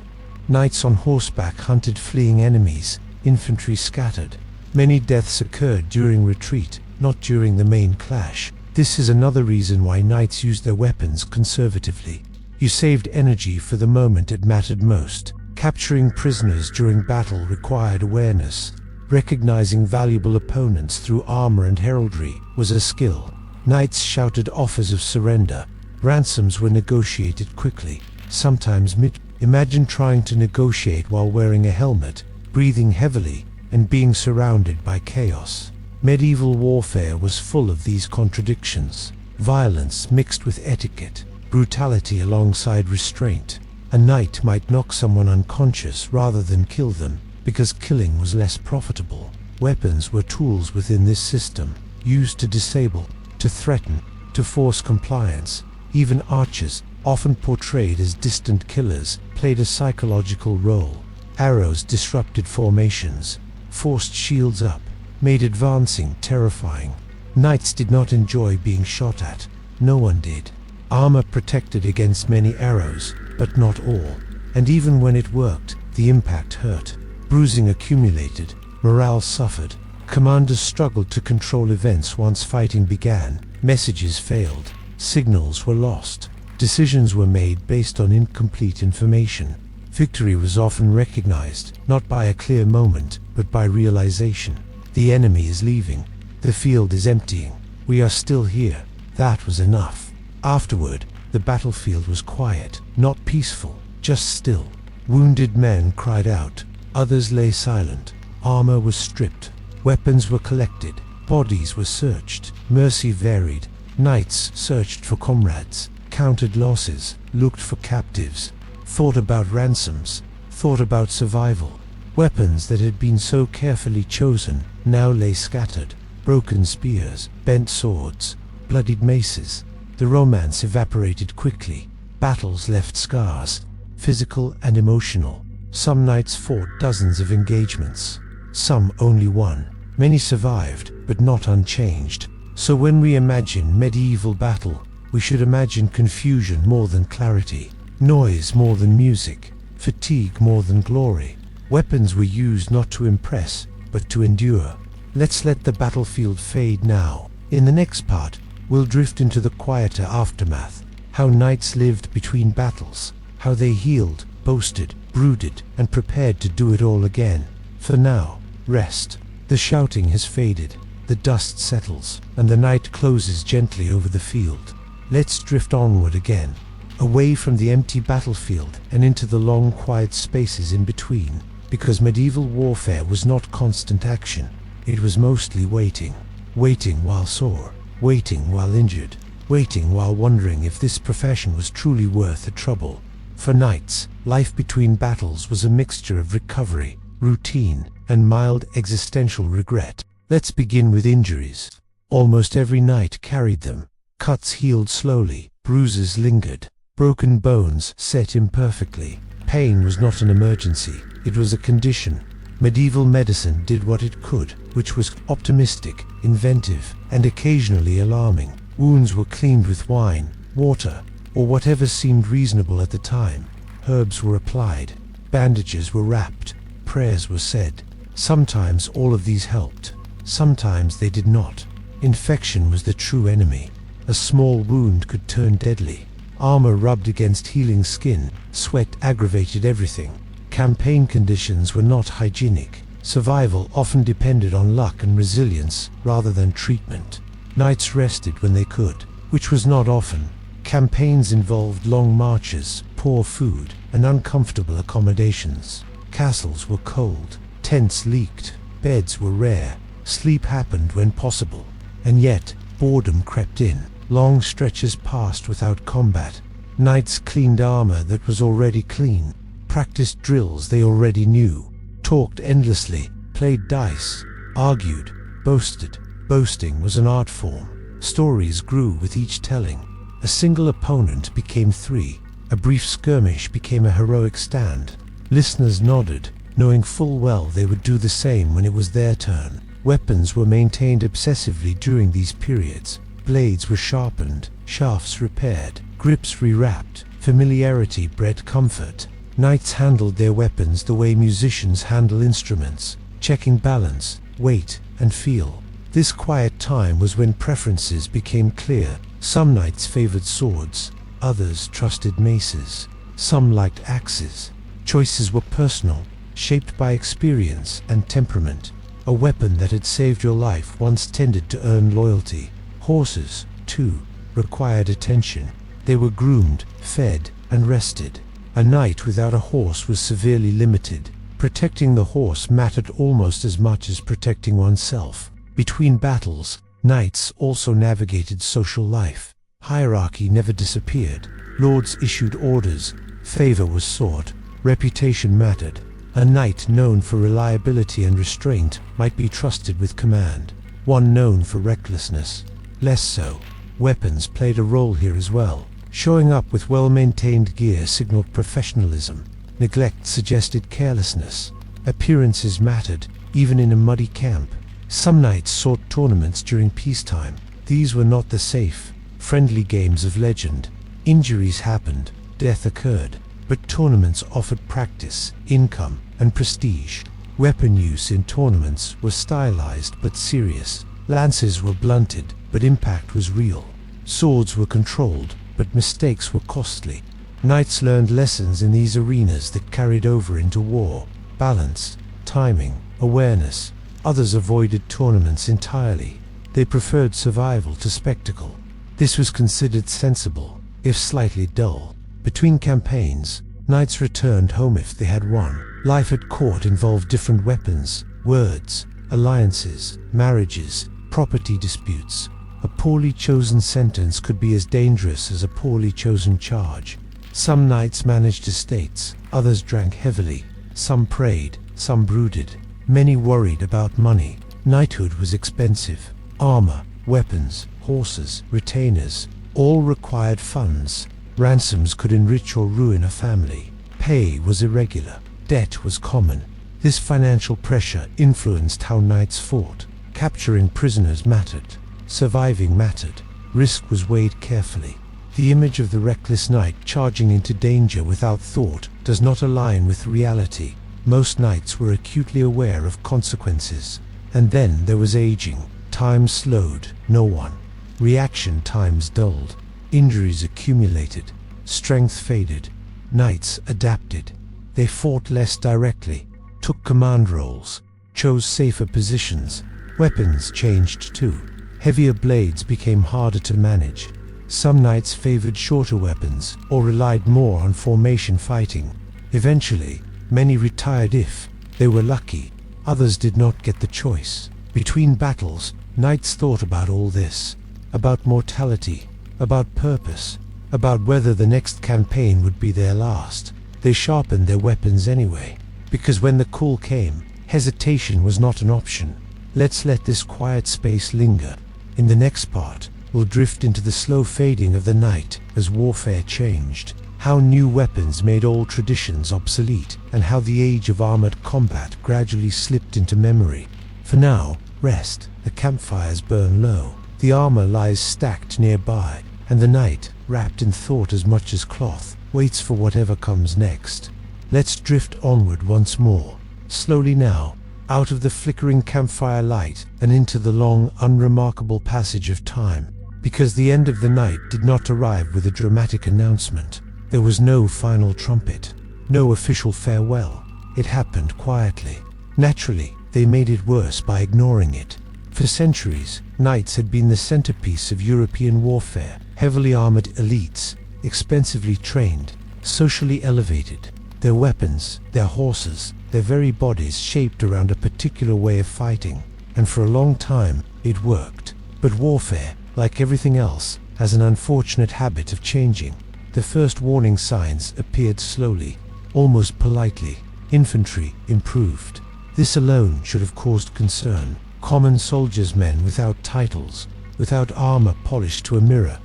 [SPEAKER 1] Knights on horseback hunted fleeing enemies. Infantry scattered. Many deaths occurred during retreat, not during the main clash. This is another reason why knights used their weapons conservatively. You saved energy for the moment it mattered most. Capturing prisoners during battle required awareness. Recognizing valuable opponents through armor and heraldry was a skill. Knights shouted offers of surrender. Ransoms were negotiated quickly, sometimes Imagine trying to negotiate while wearing a helmet, breathing heavily, and being surrounded by chaos. Medieval warfare was full of these contradictions. Violence mixed with etiquette. Brutality alongside restraint. A knight might knock someone unconscious rather than kill them, because killing was less profitable. Weapons were tools within this system, used to disable, to threaten, to force compliance. Even archers, often portrayed as distant killers, played a psychological role. Arrows disrupted formations, forced shields up, made advancing terrifying. Knights did not enjoy being shot at. No one did. Armor protected against many arrows, but not all. And even when it worked, the impact hurt. Bruising accumulated. Morale suffered. Commanders struggled to control events once fighting began. Messages failed. Signals were lost. Decisions were made based on incomplete information. Victory was often recognized, not by a clear moment, but by realization. The enemy is leaving. The field is emptying. We are still here. That was enough. Afterward, the battlefield was quiet, not peaceful, just still. Wounded men cried out. Others lay silent. Armor was stripped. Weapons were collected. Bodies were searched. Mercy varied. Knights searched for comrades, counted losses, looked for captives, thought about ransoms, thought about survival. Weapons that had been so carefully chosen now lay scattered. Broken spears, bent swords, bloodied maces. The romance evaporated quickly. Battles left scars, physical and emotional. Some knights fought dozens of engagements. Some only one. Many survived, but not unchanged. So when we imagine medieval battle, we should imagine confusion more than clarity, noise more than music, fatigue more than glory. Weapons were used not to impress, but to endure. Let's let the battlefield fade now. In the next part, we'll drift into the quieter aftermath. How knights lived between battles. How they healed, boasted, brooded, and prepared to do it all again. For now, rest. The shouting has faded. the dust settles, and the night closes gently over the field. Let's drift onward again, away from the empty battlefield and into the long quiet spaces in between, because medieval warfare was not constant action. It was mostly waiting. Waiting while sore, waiting while injured, waiting while wondering if this profession was truly worth the trouble. For knights, life between battles was a mixture of recovery, routine, and mild existential regret. Let's begin with injuries. Almost every knight carried them. Cuts healed slowly, bruises lingered, broken bones set imperfectly. Pain was not an emergency, it was a condition. Medieval medicine did what it could, which was optimistic, inventive, and occasionally alarming. Wounds were cleaned with wine, water, or whatever seemed reasonable at the time. Herbs were applied, bandages were wrapped, prayers were said. Sometimes all of these helped, sometimes they did not. Infection was the true enemy. A small wound could turn deadly. Armor rubbed against healing skin, sweat aggravated everything. Campaign conditions were not hygienic. Survival often depended on luck and resilience rather than treatment. Knights rested when they could, which was not often. Campaigns involved long marches, poor food, and uncomfortable accommodations. Castles were cold, tents leaked, beds were rare, sleep happened when possible. And yet, boredom crept in. Long stretches passed without combat. Knights cleaned armor that was already clean, practiced drills they already knew, talked endlessly, played dice, argued, boasted. Boasting was an art form. Stories grew with each telling. A single opponent became three. A brief skirmish became a heroic stand. Listeners nodded, knowing full well they would do the same when it was their turn. Weapons were maintained obsessively during these periods. Blades were sharpened, shafts repaired, grips rewrapped. Familiarity bred comfort. Knights handled their weapons the way musicians handle instruments, checking balance, weight, and feel. This quiet time was when preferences became clear. Some knights favored swords, others trusted maces. Some liked axes. Choices were personal, shaped by experience and temperament. A weapon that had saved your life once tended to earn loyalty. Horses, too, required attention. They were groomed, fed, and rested. A knight without a horse was severely limited. Protecting the horse mattered almost as much as protecting oneself. Between battles, knights also navigated social life. Hierarchy never disappeared. Lords issued orders. Favor was sought. Reputation mattered. A knight known for reliability and restraint might be trusted with command. One known for recklessness, less so. Weapons played a role here as well. Showing up with well-maintained gear signaled professionalism. Neglect suggested carelessness. Appearances mattered, even in a muddy camp. Some knights sought tournaments during peacetime. These were not the safe, friendly games of legend. Injuries happened, death occurred, but tournaments offered practice, income, and prestige. Weapon use in tournaments was stylized but serious. Lances were blunted, but impact was real. Swords were controlled, but mistakes were costly. Knights learned lessons in these arenas that carried over into war. Balance, timing, awareness. Others avoided tournaments entirely. They preferred survival to spectacle. This was considered sensible, if slightly dull. Between campaigns, knights returned home if they had won. Life at court involved different weapons, words, alliances, marriages, property disputes. A poorly chosen sentence could be as dangerous as a poorly chosen charge. Some knights managed estates, others drank heavily. Some prayed, some brooded. Many worried about money. Knighthood was expensive. Armor, weapons, horses, retainers, all required funds. Ransoms could enrich or ruin a family. Pay was irregular. Debt was common. This financial pressure influenced how knights fought. Capturing prisoners mattered. Surviving mattered. Risk was weighed carefully. The image of the reckless knight charging into danger without thought does not align with reality. Most knights were acutely aware of consequences. And then there was aging. Time slowed, no one. Reaction times dulled. Injuries accumulated. Strength faded. Knights adapted. They fought less directly, took command roles, chose safer positions. Weapons changed too. Heavier blades became harder to manage. Some knights favored shorter weapons or relied more on formation fighting. Eventually, many retired if they were lucky. Others did not get the choice. Between battles, knights thought about all this. About mortality, about purpose, about whether the next campaign would be their last. They sharpened their weapons anyway, because when the call came, hesitation was not an option. Let's let this quiet space linger. In the next part, we'll drift into the slow fading of the night as warfare changed, how new weapons made old traditions obsolete, and how the age of armored combat gradually slipped into memory. For now, rest. The campfires burn low, the armor lies stacked nearby, and the night, wrapped in thought as much as cloth, waits for whatever comes next. Let's drift onward once more, slowly now, out of the flickering campfire light and into the long, unremarkable passage of time, because the end of the night did not arrive with a dramatic announcement. There was no final trumpet, no official farewell. It happened quietly. Naturally, they made it worse by ignoring it. For centuries, knights had been the centerpiece of European warfare, heavily armored elites, expensively trained, socially elevated. Their weapons, their horses, their very bodies shaped around a particular way of fighting, and for a long time, it worked. But warfare, like everything else, has an unfortunate habit of changing. The first warning signs appeared slowly, almost politely. Infantry improved. This alone should have caused concern. Common soldiers, men without titles, without armor polished to a mirror,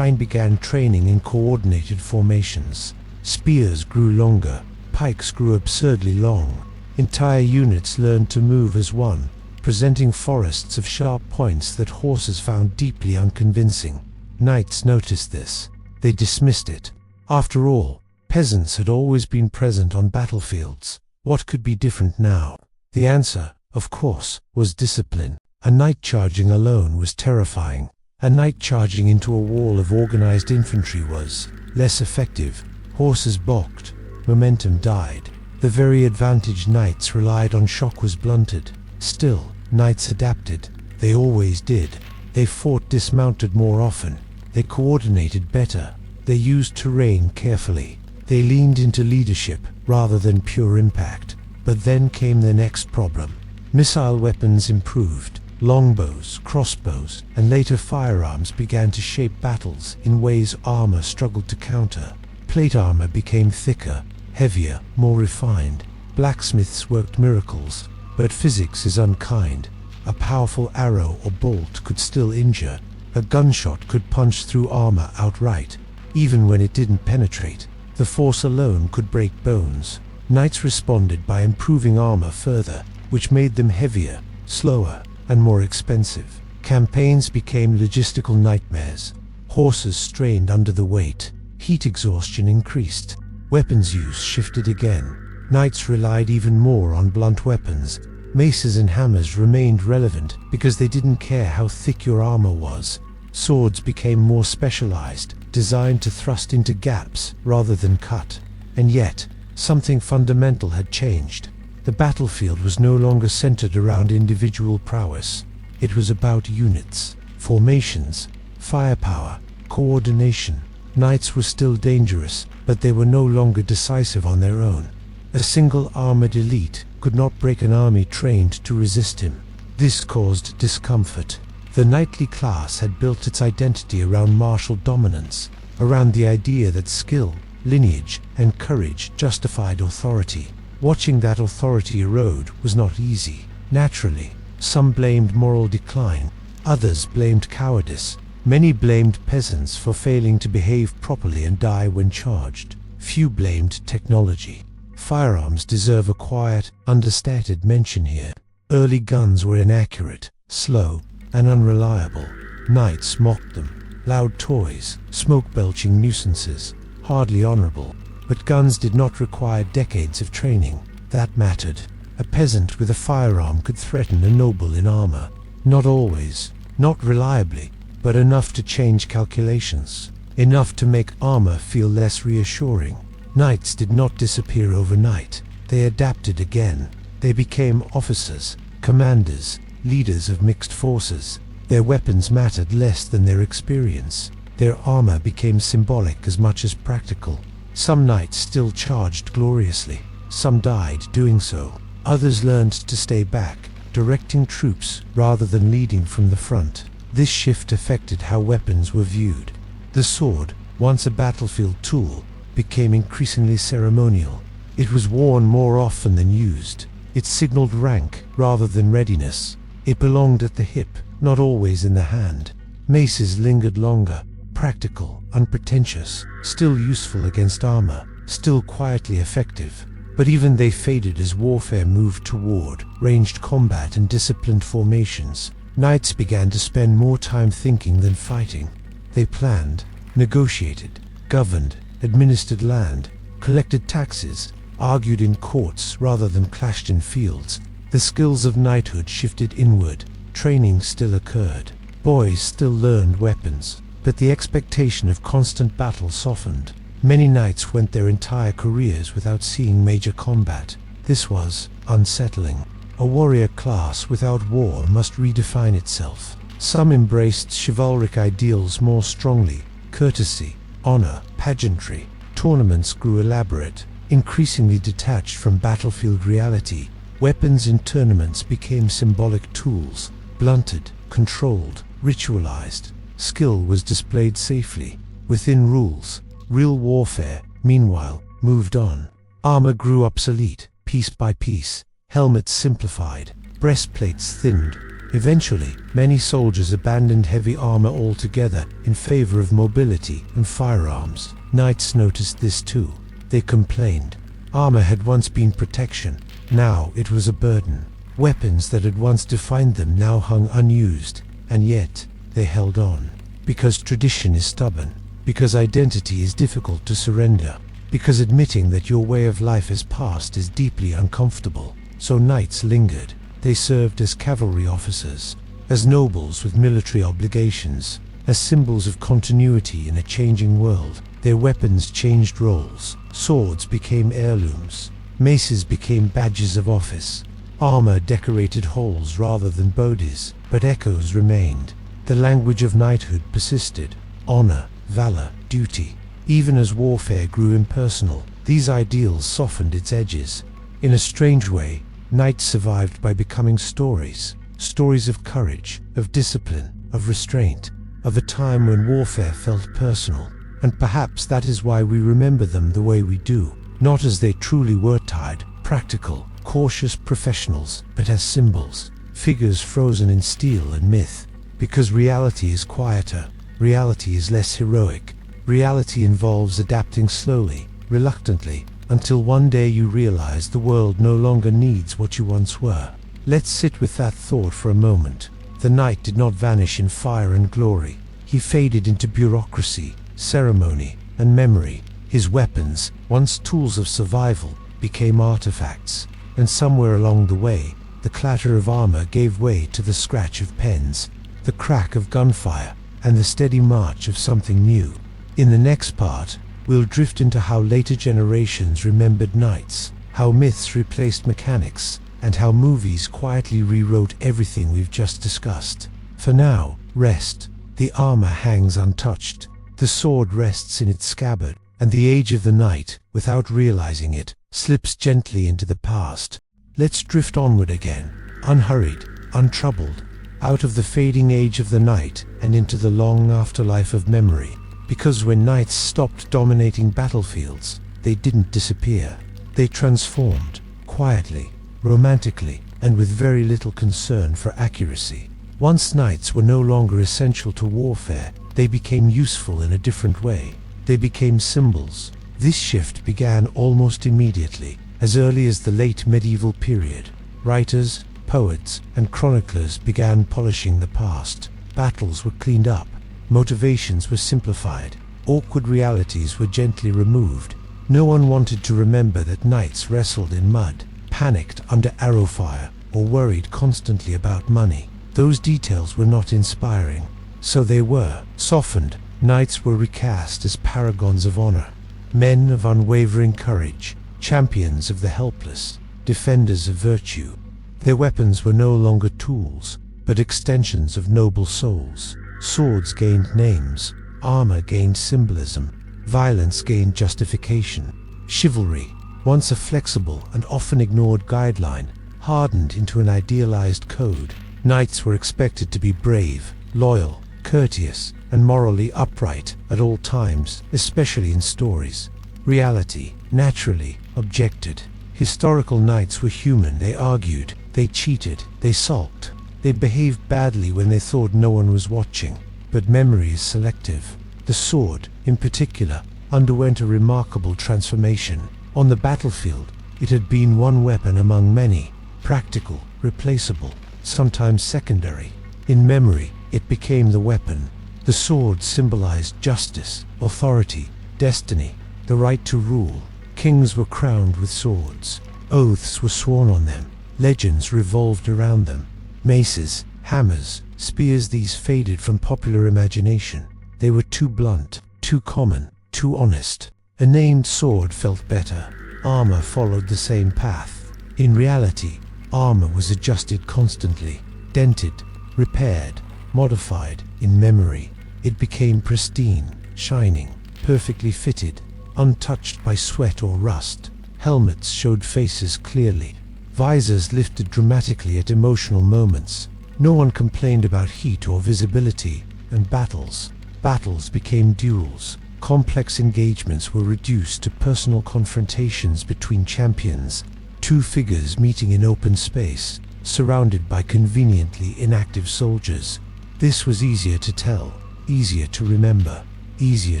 [SPEAKER 1] began training in coordinated formations. Spears grew longer, pikes grew absurdly long. Entire units learned to move as one, presenting forests of sharp points that horses found deeply unconvincing. Knights noticed this. They dismissed it. After all, peasants had always been present on battlefields. What could be different now? The answer, of course, was discipline. A knight charging alone was terrifying. A knight charging into a wall of organized infantry was less effective. Horses balked. Momentum died. The very advantage knights relied on shock was blunted. Still, knights adapted. They always did. They fought dismounted more often. They coordinated better. They used terrain carefully. They leaned into leadership rather than pure impact. But then came the next problem. Missile weapons improved. Longbows, crossbows, and later firearms began to shape battles in ways armor struggled to counter. Plate armor became thicker, heavier, more refined. Blacksmiths worked miracles, but physics is unkind. A powerful arrow or bolt could still injure. A gunshot could punch through armor outright, even when it didn't penetrate. The force alone could break bones. Knights responded by improving armor further, which made them heavier, slower, and more expensive. Campaigns became logistical nightmares. Horses strained under the weight. Heat exhaustion increased. Weapons use shifted again. Knights relied even more on blunt weapons. Maces and hammers remained relevant because they didn't care how thick your armor was. Swords became more specialized, designed to thrust into gaps rather than cut. And yet, something fundamental had changed. The battlefield was no longer centered around individual prowess. It was about units, formations, firepower, coordination. Knights were still dangerous, but they were no longer decisive on their own. A single armored elite could not break an army trained to resist him. This caused discomfort. The knightly class had built its identity around martial dominance, around the idea that skill, lineage, and courage justified authority. Watching that authority erode was not easy. Naturally, some blamed moral decline, others blamed cowardice. Many blamed peasants for failing to behave properly and die when charged. Few blamed technology. Firearms deserve a quiet, understated mention here. Early guns were inaccurate, slow, and unreliable. Knights mocked them. Loud toys, smoke-belching nuisances, hardly honorable. But guns did not require decades of training. That mattered. A peasant with a firearm could threaten a noble in armor. Not always, not reliably, but enough to change calculations. Enough to make armor feel less reassuring. Knights did not disappear overnight. They adapted again. They became officers, commanders, leaders of mixed forces. Their weapons mattered less than their experience. Their armor became symbolic as much as practical. Some knights still charged gloriously. Some died doing so. Others learned to stay back, directing troops rather than leading from the front. This shift affected how weapons were viewed. The sword, once a battlefield tool, became increasingly ceremonial. It was worn more often than used. It signaled rank rather than readiness. It belonged at the hip, not always in the hand. Maces lingered longer, practical, unpretentious, still useful against armor, still quietly effective. But even they faded as warfare moved toward ranged combat and disciplined formations. Knights began to spend more time thinking than fighting. They planned, negotiated, governed, administered land, collected taxes, argued in courts rather than clashed in fields. The skills of knighthood shifted inward. Training still occurred. Boys still learned weapons, but the expectation of constant battle softened. Many knights went their entire careers without seeing major combat. This was unsettling. A warrior class without war must redefine itself. Some embraced chivalric ideals more strongly: courtesy, honor, pageantry. Tournaments grew elaborate, increasingly detached from battlefield reality. Weapons in tournaments became symbolic tools, blunted, controlled, ritualized. Skill was displayed safely, within rules. Real warfare, meanwhile, moved on. Armor grew obsolete, piece by piece. Helmets simplified, breastplates thinned. Eventually, many soldiers abandoned heavy armor altogether in favor of mobility and firearms. Knights noticed this too. They complained. Armor had once been protection, now it was a burden. Weapons that had once defined them now hung unused, and yet they held on. Because tradition is stubborn, because identity is difficult to surrender, because admitting that your way of life is past is deeply uncomfortable. So knights lingered. They served as cavalry officers, as nobles with military obligations, as symbols of continuity in a changing world. Their weapons changed roles. Swords became heirlooms. Maces became badges of office. Armor decorated halls rather than bodies, but echoes remained. The language of knighthood persisted. Honor, valor, duty. Even as warfare grew impersonal, these ideals softened its edges. In a strange way, knights survived by becoming stories. Stories of courage, of discipline, of restraint, of a time when warfare felt personal. And perhaps that is why we remember them the way we do. Not as they truly were tied, practical, cautious professionals, but as symbols. Figures frozen in steel and myth. Because reality is quieter. Reality is less heroic. Reality involves adapting slowly, reluctantly, until one day you realize the world no longer needs what you once were. Let's sit with that thought for a moment. The knight did not vanish in fire and glory. He faded into bureaucracy, ceremony, and memory. His weapons, once tools of survival, became artifacts. And somewhere along the way, the clatter of armor gave way to the scratch of pens, the crack of gunfire, and the steady march of something new. In the next part, we'll drift into how later generations remembered knights, how myths replaced mechanics, and how movies quietly rewrote everything we've just discussed. For now, rest. The armor hangs untouched. The sword rests in its scabbard, and the age of the knight, without realizing it, slips gently into the past. Let's drift onward again, unhurried, untroubled, out of the fading age of the knight and into the long afterlife of memory. Because when knights stopped dominating battlefields, they didn't disappear. They transformed, quietly, romantically, and with very little concern for accuracy. Once knights were no longer essential to warfare, they became useful in a different way. They became symbols. This shift began almost immediately, as early as the late medieval period. Writers, poets, and chroniclers began polishing the past. Battles were cleaned up. Motivations were simplified. Awkward realities were gently removed. No one wanted to remember that knights wrestled in mud, panicked under arrow fire, or worried constantly about money. Those details were not inspiring. So they were softened. Knights were recast as paragons of honor, men of unwavering courage, champions of the helpless, defenders of virtue. Their weapons were no longer tools, but extensions of noble souls. Swords gained names, armor gained symbolism, violence gained justification. Chivalry, once a flexible and often ignored guideline, hardened into an idealized code. Knights were expected to be brave, loyal, courteous, and morally upright at all times, especially in stories. Reality, naturally, objected. Historical knights were human. They argued, they cheated, they sulked. They behaved badly when they thought no one was watching. But memory is selective. The sword, in particular, underwent a remarkable transformation. On the battlefield, it had been one weapon among many, practical, replaceable, sometimes secondary. In memory, it became the weapon. The sword symbolized justice, authority, destiny, the right to rule. Kings were crowned with swords. Oaths were sworn on them. Legends revolved around them. Maces, hammers, spears, these faded from popular imagination. They were too blunt, too common, too honest. A named sword felt better. Armor followed the same path. In reality, armor was adjusted constantly, dented, repaired, modified. In memory, it became pristine, shining, perfectly fitted, untouched by sweat or rust. Helmets showed faces clearly. Visors lifted dramatically at emotional moments. No one complained about heat or visibility. And battles became duels. Complex engagements were reduced to personal confrontations between champions, two figures meeting in open space, surrounded by conveniently inactive soldiers. This was easier to tell, easier to remember, easier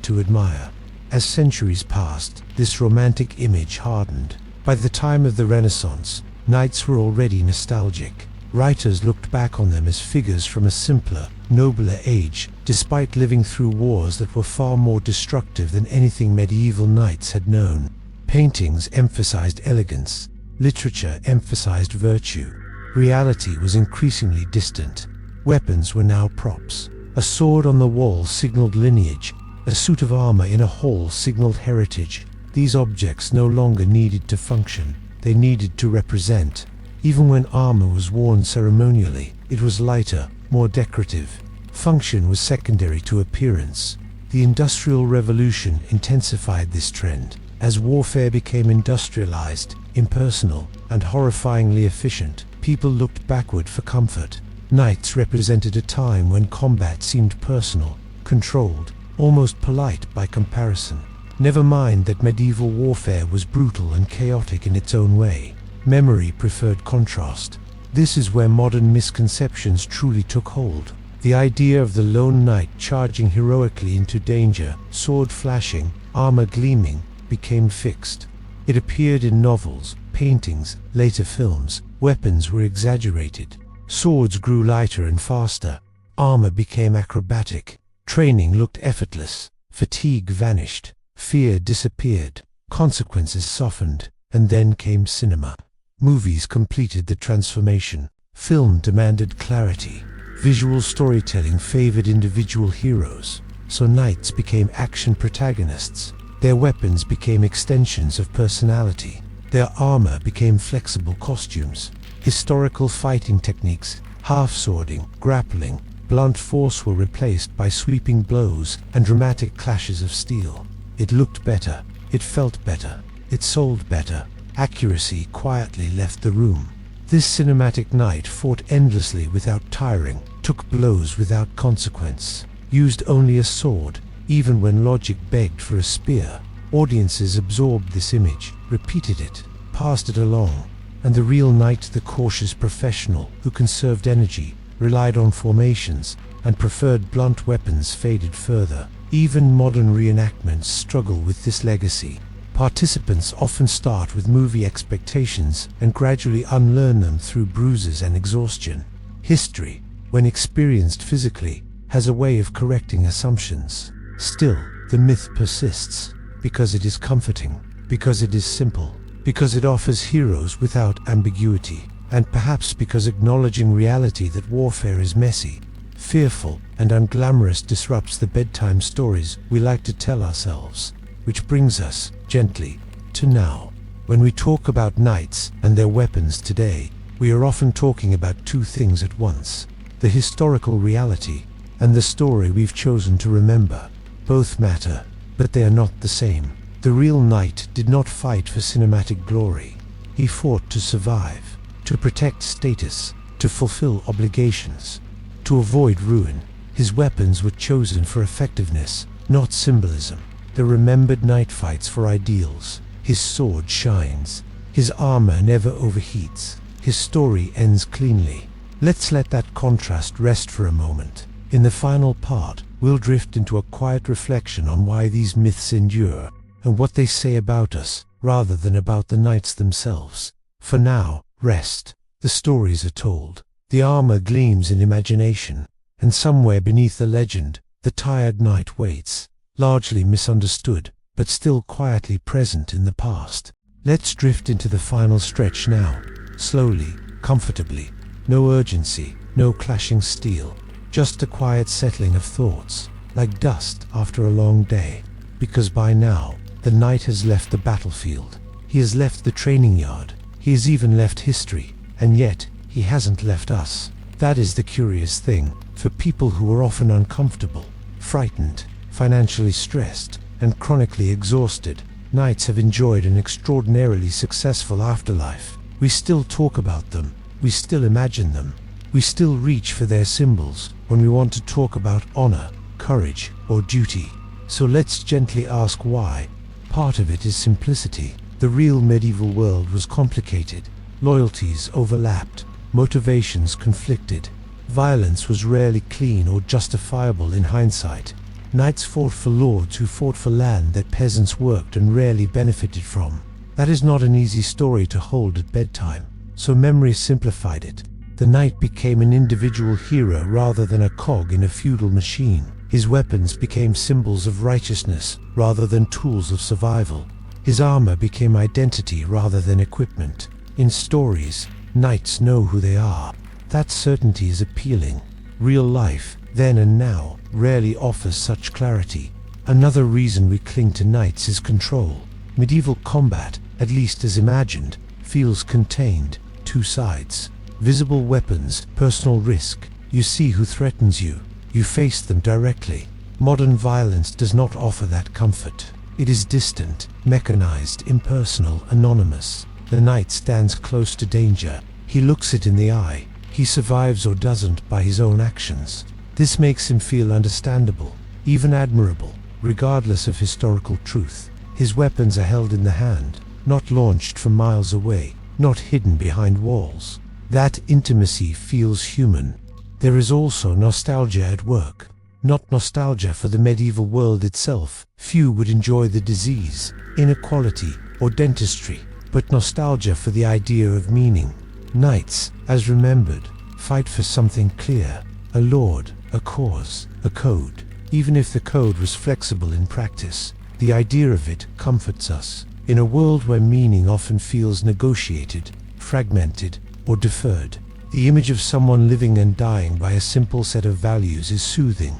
[SPEAKER 1] to admire. As centuries passed, this romantic image hardened. By the time of the Renaissance, knights were already nostalgic. Writers looked back on them as figures from a simpler, nobler age, despite living through wars that were far more destructive than anything medieval knights had known. Paintings emphasized elegance. Literature emphasized virtue. Reality was increasingly distant. Weapons were now props. A sword on the wall signaled lineage. A suit of armor in a hall signaled heritage. These objects no longer needed to function. They needed to represent. Even when armor was worn ceremonially, it was lighter, more decorative. Function was secondary to appearance. The Industrial Revolution intensified this trend. As warfare became industrialized, impersonal, and horrifyingly efficient, people looked backward for comfort. Knights represented a time when combat seemed personal, controlled, almost polite by comparison. Never mind that medieval warfare was brutal and chaotic in its own way. Memory preferred contrast. This is where modern misconceptions truly took hold. The idea of the lone knight charging heroically into danger, sword flashing, armor gleaming, became fixed. It appeared in novels, paintings, later films. Weapons were exaggerated. Swords grew lighter and faster. Armor became acrobatic. Training looked effortless. Fatigue vanished. Fear disappeared. Consequences softened. And then came cinema. Movies completed the transformation. Film demanded clarity. Visual storytelling favored individual heroes. So knights became action protagonists. Their weapons became extensions of personality. Their armor became flexible costumes. Historical fighting techniques, half-swording, grappling, blunt force were replaced by sweeping blows and dramatic clashes of steel. It looked better. It felt better. It sold better. Accuracy quietly left the room. This cinematic knight fought endlessly without tiring, took blows without consequence, used only a sword, even when logic begged for a spear. Audiences absorbed this image, repeated it, passed it along. And the real knight, the cautious professional who conserved energy, relied on formations, and preferred blunt weapons, faded further. Even modern reenactments struggle with this legacy. Participants often start with movie expectations and gradually unlearn them through bruises and exhaustion. History, when experienced physically, has a way of correcting assumptions. Still, the myth persists, because it is comforting, because it is simple, because it offers heroes without ambiguity, and perhaps because acknowledging reality that warfare is messy, fearful, and unglamorous disrupts the bedtime stories we like to tell ourselves. Which brings us, gently, to now. When we talk about knights and their weapons today, we are often talking about two things at once: the historical reality and the story we've chosen to remember. Both matter, but they are not the same. The real knight did not fight for cinematic glory. He fought to survive, to protect status, to fulfill obligations, to avoid ruin. His weapons were chosen for effectiveness, not symbolism. The remembered knight fights for ideals. His sword shines. His armor never overheats. His story ends cleanly. Let's let that contrast rest for a moment. In the final part, we'll drift into a quiet reflection on why these myths endure and what they say about us, rather than about the knights themselves. For now, rest. The stories are told. The armor gleams in imagination, and somewhere beneath the legend, the tired knight waits, largely misunderstood, but still quietly present in the past. Let's drift into the final stretch now, slowly, comfortably. No urgency, no clashing steel, just a quiet settling of thoughts, like dust after a long day. Because by now, the knight has left the battlefield. He has left the training yard. He has even left history, and yet he hasn't left us. That is the curious thing. For people who are often uncomfortable, frightened, financially stressed, and chronically exhausted, knights have enjoyed an extraordinarily successful afterlife. We still talk about them. We still imagine them. We still reach for their symbols when we want to talk about honor, courage, or duty. So let's gently ask why. Part of it is simplicity. The real medieval world was complicated. Loyalties overlapped. Motivations conflicted. Violence was rarely clean or justifiable in hindsight. Knights fought for lords who fought for land that peasants worked and rarely benefited from. That is not an easy story to hold at bedtime, so memory simplified it. The knight became an individual hero rather than a cog in a feudal machine. His weapons became symbols of righteousness rather than tools of survival. His armor became identity rather than equipment. In stories, knights know who they are. That certainty is appealing. Real life, then and now, rarely offers such clarity. Another reason we cling to knights is control. Medieval combat, at least as imagined, feels contained. Two sides. Visible weapons, personal risk. You see who threatens you. You face them directly. Modern violence does not offer that comfort. It is distant, mechanized, impersonal, anonymous. The knight stands close to danger. He looks it in the eye. He survives or doesn't by his own actions. This makes him feel understandable, even admirable, regardless of historical truth. His weapons are held in the hand, not launched from miles away, not hidden behind walls. That intimacy feels human. There is also nostalgia at work. Not nostalgia for the medieval world itself. Few would enjoy the disease, inequality, or dentistry, but nostalgia for the idea of meaning. Knights, as remembered, fight for something clear, a lord, a cause, a code. Even if the code was flexible in practice, the idea of it comforts us. In a world where meaning often feels negotiated, fragmented, or deferred, the image of someone living and dying by a simple set of values is soothing.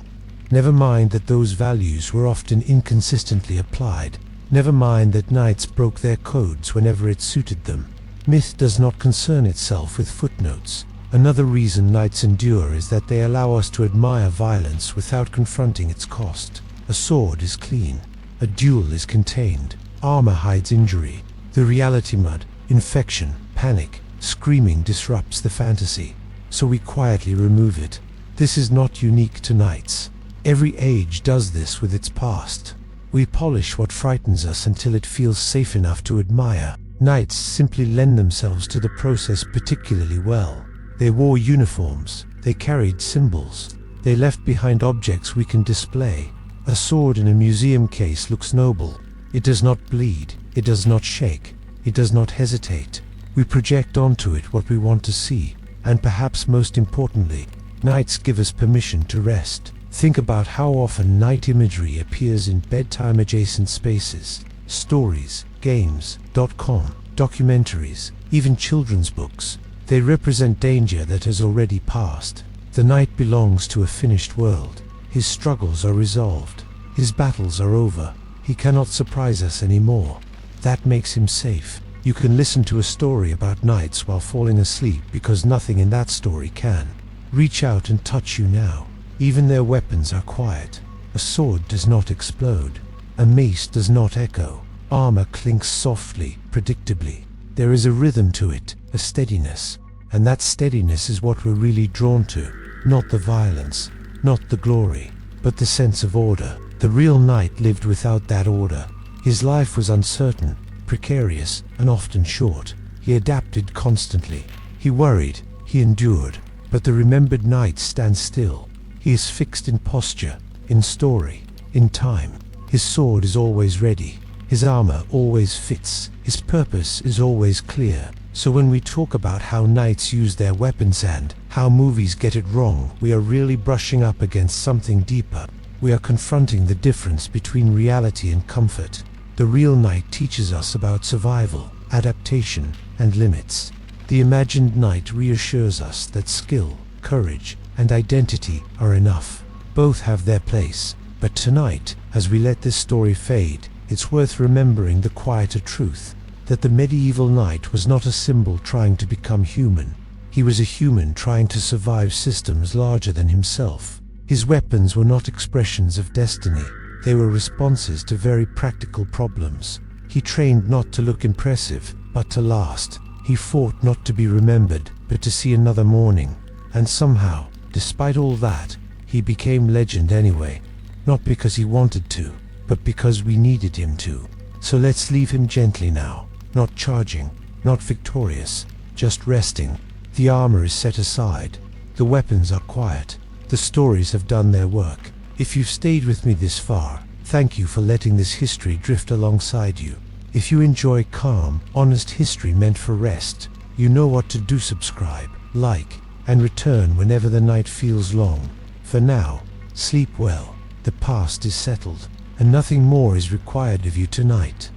[SPEAKER 1] Never mind that those values were often inconsistently applied. Never mind that knights broke their codes whenever it suited them. Myth does not concern itself with footnotes. Another reason knights endure is that they allow us to admire violence without confronting its cost. A sword is clean. A duel is contained. Armor hides injury. The reality mud, infection, panic, screaming disrupts the fantasy. So we quietly remove it. This is not unique to knights. Every age does this with its past. We polish what frightens us until it feels safe enough to admire. Knights simply lend themselves to the process particularly well. They wore uniforms, they carried symbols, they left behind objects we can display. A sword in a museum case looks noble. It does not bleed, it does not shake, it does not hesitate. We project onto it what we want to see, and perhaps most importantly, knights give us permission to rest. Think about how often knight imagery appears in bedtime-adjacent spaces. Stories, games, .com, documentaries, even children's books. They represent danger that has already passed. The knight belongs to a finished world. His struggles are resolved. His battles are over. He cannot surprise us anymore. That makes him safe. You can listen to a story about knights while falling asleep because nothing in that story can reach out and touch you now. Even their weapons are quiet. A sword does not explode. A mace does not echo. Armor clinks softly, predictably. There is a rhythm to it, a steadiness. And that steadiness is what we're really drawn to. Not the violence, not the glory, but the sense of order. The real knight lived without that order. His life was uncertain, precarious, and often short. He adapted constantly. He worried, he endured. But the remembered knight stands still. He is fixed in posture, in story, in time. His sword is always ready. His armor always fits. His purpose is always clear. So when we talk about how knights use their weapons and how movies get it wrong, we are really brushing up against something deeper. We are confronting the difference between reality and comfort. The real knight teaches us about survival, adaptation, and limits. The imagined knight reassures us that skill, courage, and identity are enough. Both have their place. But tonight, as we let this story fade, it's worth remembering the quieter truth. That the medieval knight was not a symbol trying to become human. He was a human trying to survive systems larger than himself. His weapons were not expressions of destiny. They were responses to very practical problems. He trained not to look impressive, but to last. He fought not to be remembered, but to see another morning. And somehow, despite all that, he became legend anyway. Not because he wanted to, but because we needed him to. So let's leave him gently now. Not charging, not victorious, just resting. The armor is set aside. The weapons are quiet. The stories have done their work. If you've stayed with me this far, thank you for letting this history drift alongside you. If you enjoy calm, honest history meant for rest, you know what to do. Subscribe, like, and return whenever the night feels long. For now, sleep well. The past is settled, and nothing more is required of you tonight.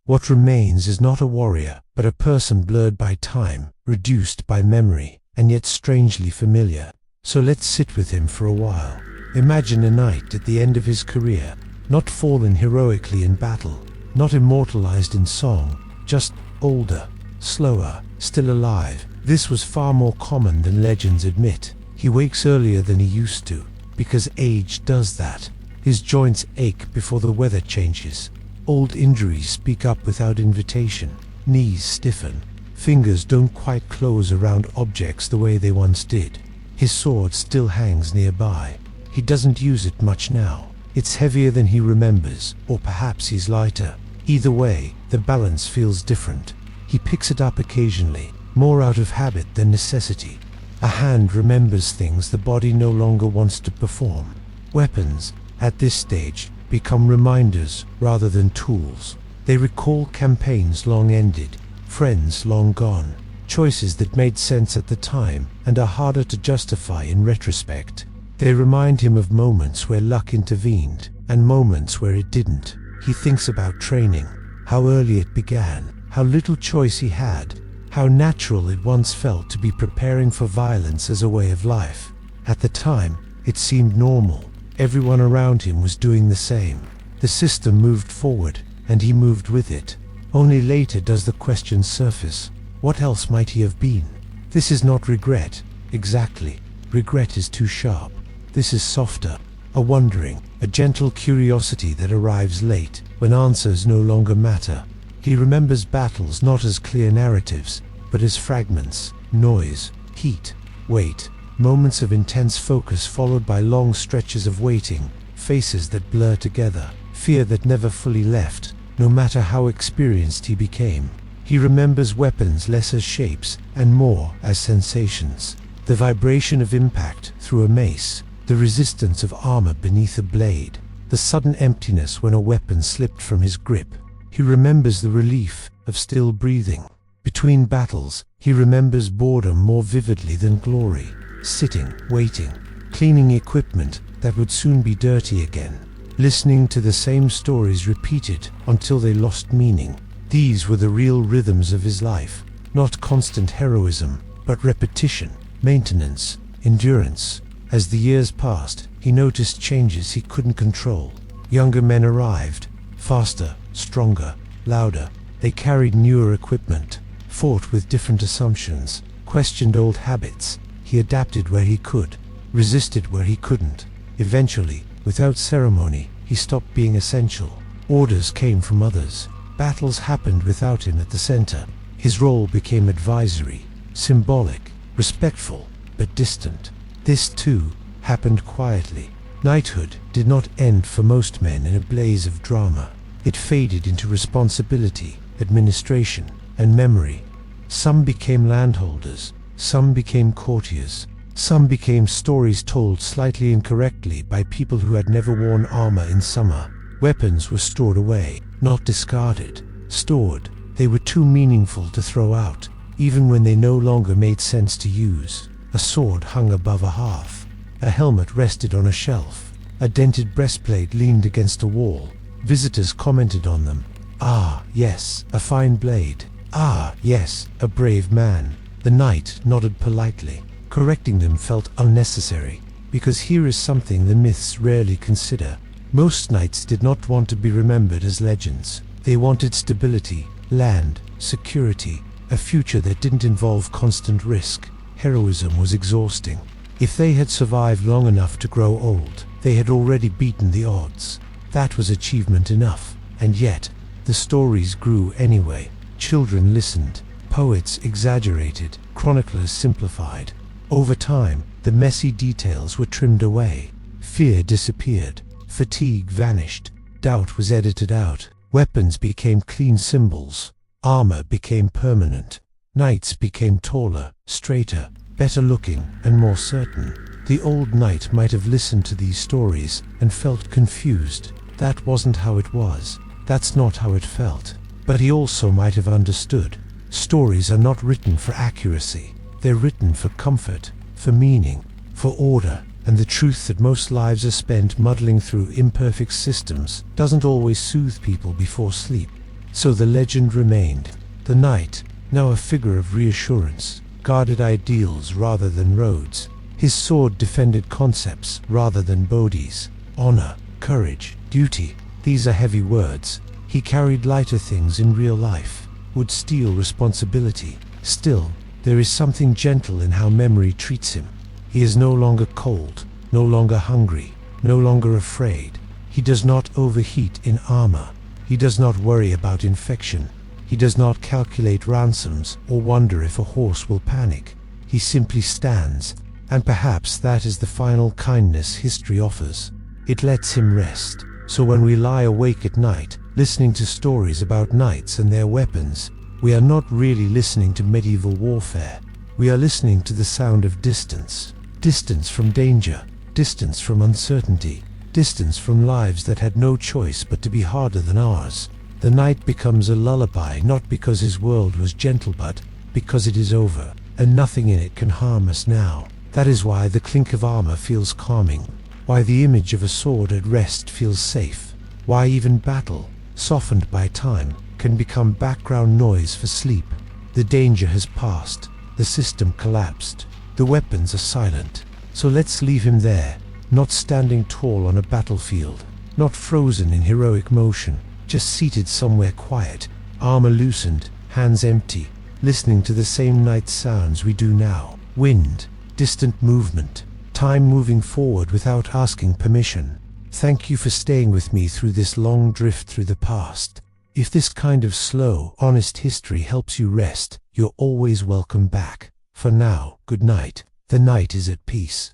[SPEAKER 1] What remains is not a warrior, but a person blurred by time, reduced by memory, and yet strangely familiar. So let's sit with him for a while. Imagine a knight at the end of his career, not fallen heroically in battle, not immortalized in song, just older, slower, still alive. This was far more common than legends admit. He wakes earlier than he used to, because age does that. His joints ache before the weather changes. Old injuries speak up without invitation. Knees stiffen. Fingers don't quite close around objects the way they once did. His sword still hangs nearby. He doesn't use it much now. It's heavier than he remembers, or perhaps he's lighter. Either way, the balance feels different. He picks it up occasionally, more out of habit than necessity. A hand remembers things the body no longer wants to perform. Weapons, at this stage, become reminders rather than tools. They recall campaigns long ended, friends long gone, choices that made sense at the time and are harder to justify in retrospect. They remind him of moments where luck intervened and moments where it didn't. He thinks about training, how early it began, how little choice he had, how natural it once felt to be preparing for violence as a way of life. At the time, it seemed normal. Everyone around him was doing the same. The system moved forward, and he moved with it. Only later does the question surface. What else might he have been? This is not regret, exactly. Regret is too sharp. This is softer, a wondering, a gentle curiosity that arrives late, when answers no longer matter. He remembers battles not as clear narratives, but as fragments, noise, heat, weight. Moments of intense focus followed by long stretches of waiting, faces that blur together, fear that never fully left, no matter how experienced he became. He remembers weapons less as shapes and more as sensations. The vibration of impact through a mace, the resistance of armor beneath a blade, the sudden emptiness when a weapon slipped from his grip. He remembers the relief of still breathing. Between battles, he remembers boredom more vividly than glory. Sitting, waiting, cleaning equipment, that would soon be dirty again, listening to the same stories repeated until they lost meaning. These were the real rhythms of his life, not constant heroism, but repetition, maintenance, endurance. As the years passed, he noticed changes he couldn't control. Younger men arrived, faster, stronger, louder. They carried newer equipment, fought with different assumptions, questioned old habits. He adapted where he could, resisted where he couldn't. Eventually, without ceremony, he stopped being essential. Orders came from others. Battles happened without him at the center. His role became advisory, symbolic, respectful, but distant. This, too, happened quietly. Knighthood did not end for most men in a blaze of drama. It faded into responsibility, administration, and memory. Some became landholders, some became courtiers, some became stories told slightly incorrectly by people who had never worn armor in summer. Weapons were stored away, not discarded. Stored. They were too meaningful to throw out, even when they no longer made sense to use. A sword hung above a hearth. A helmet rested on a shelf. A dented breastplate leaned against a wall. Visitors commented on them. "Ah, yes, a fine blade. Ah, yes, a brave man." The knight nodded politely. Correcting them felt unnecessary, because here is something the myths rarely consider. Most knights did not want to be remembered as legends. They wanted stability, land, security, a future that didn't involve constant risk. Heroism was exhausting. If they had survived long enough to grow old, they had already beaten the odds. That was achievement enough. And yet, the stories grew anyway. Children listened. Poets exaggerated. Chroniclers simplified. Over time, the messy details were trimmed away. Fear disappeared. Fatigue vanished. Doubt was edited out. Weapons became clean symbols. Armor became permanent. Knights became taller, straighter, better looking, and more certain. The old knight might have listened to these stories and felt confused. That wasn't how it was. That's not how it felt. But he also might have understood. Stories are not written for accuracy. They're written for comfort, for meaning, for order, and the truth that most lives are spent muddling through imperfect systems doesn't always soothe people before sleep. So the legend remained. The knight, now a figure of reassurance, guarded ideals rather than roads. His sword defended concepts rather than bodies. Honor, courage, duty, these are heavy words. He carried lighter things in real life, would steal responsibility. Still, there is something gentle in how memory treats him. He is no longer cold, no longer hungry, no longer afraid. He does not overheat in armor. He does not worry about infection. He does not calculate ransoms or wonder if a horse will panic. He simply stands, and perhaps that is the final kindness history offers. It lets him rest. So when we lie awake at night, listening to stories about knights and their weapons, we are not really listening to medieval warfare. We are listening to the sound of distance. Distance from danger, distance from uncertainty, distance from lives that had no choice but to be harder than ours. The night becomes a lullaby not because his world was gentle but because it is over, and nothing in it can harm us now. That is why the clink of armor feels calming, why the image of a sword at rest feels safe, why even battle, softened by time, can become background noise for sleep. The danger has passed, the system collapsed, the weapons are silent. So let's leave him there, not standing tall on a battlefield, not frozen in heroic motion, just seated somewhere quiet, armor loosened, hands empty, listening to the same night sounds we do now. Wind, distant movement, time moving forward without asking permission. Thank you for staying with me through this long drift through the past. If this kind of slow, honest history helps you rest, you're always welcome back. For now, good night. The night is at peace.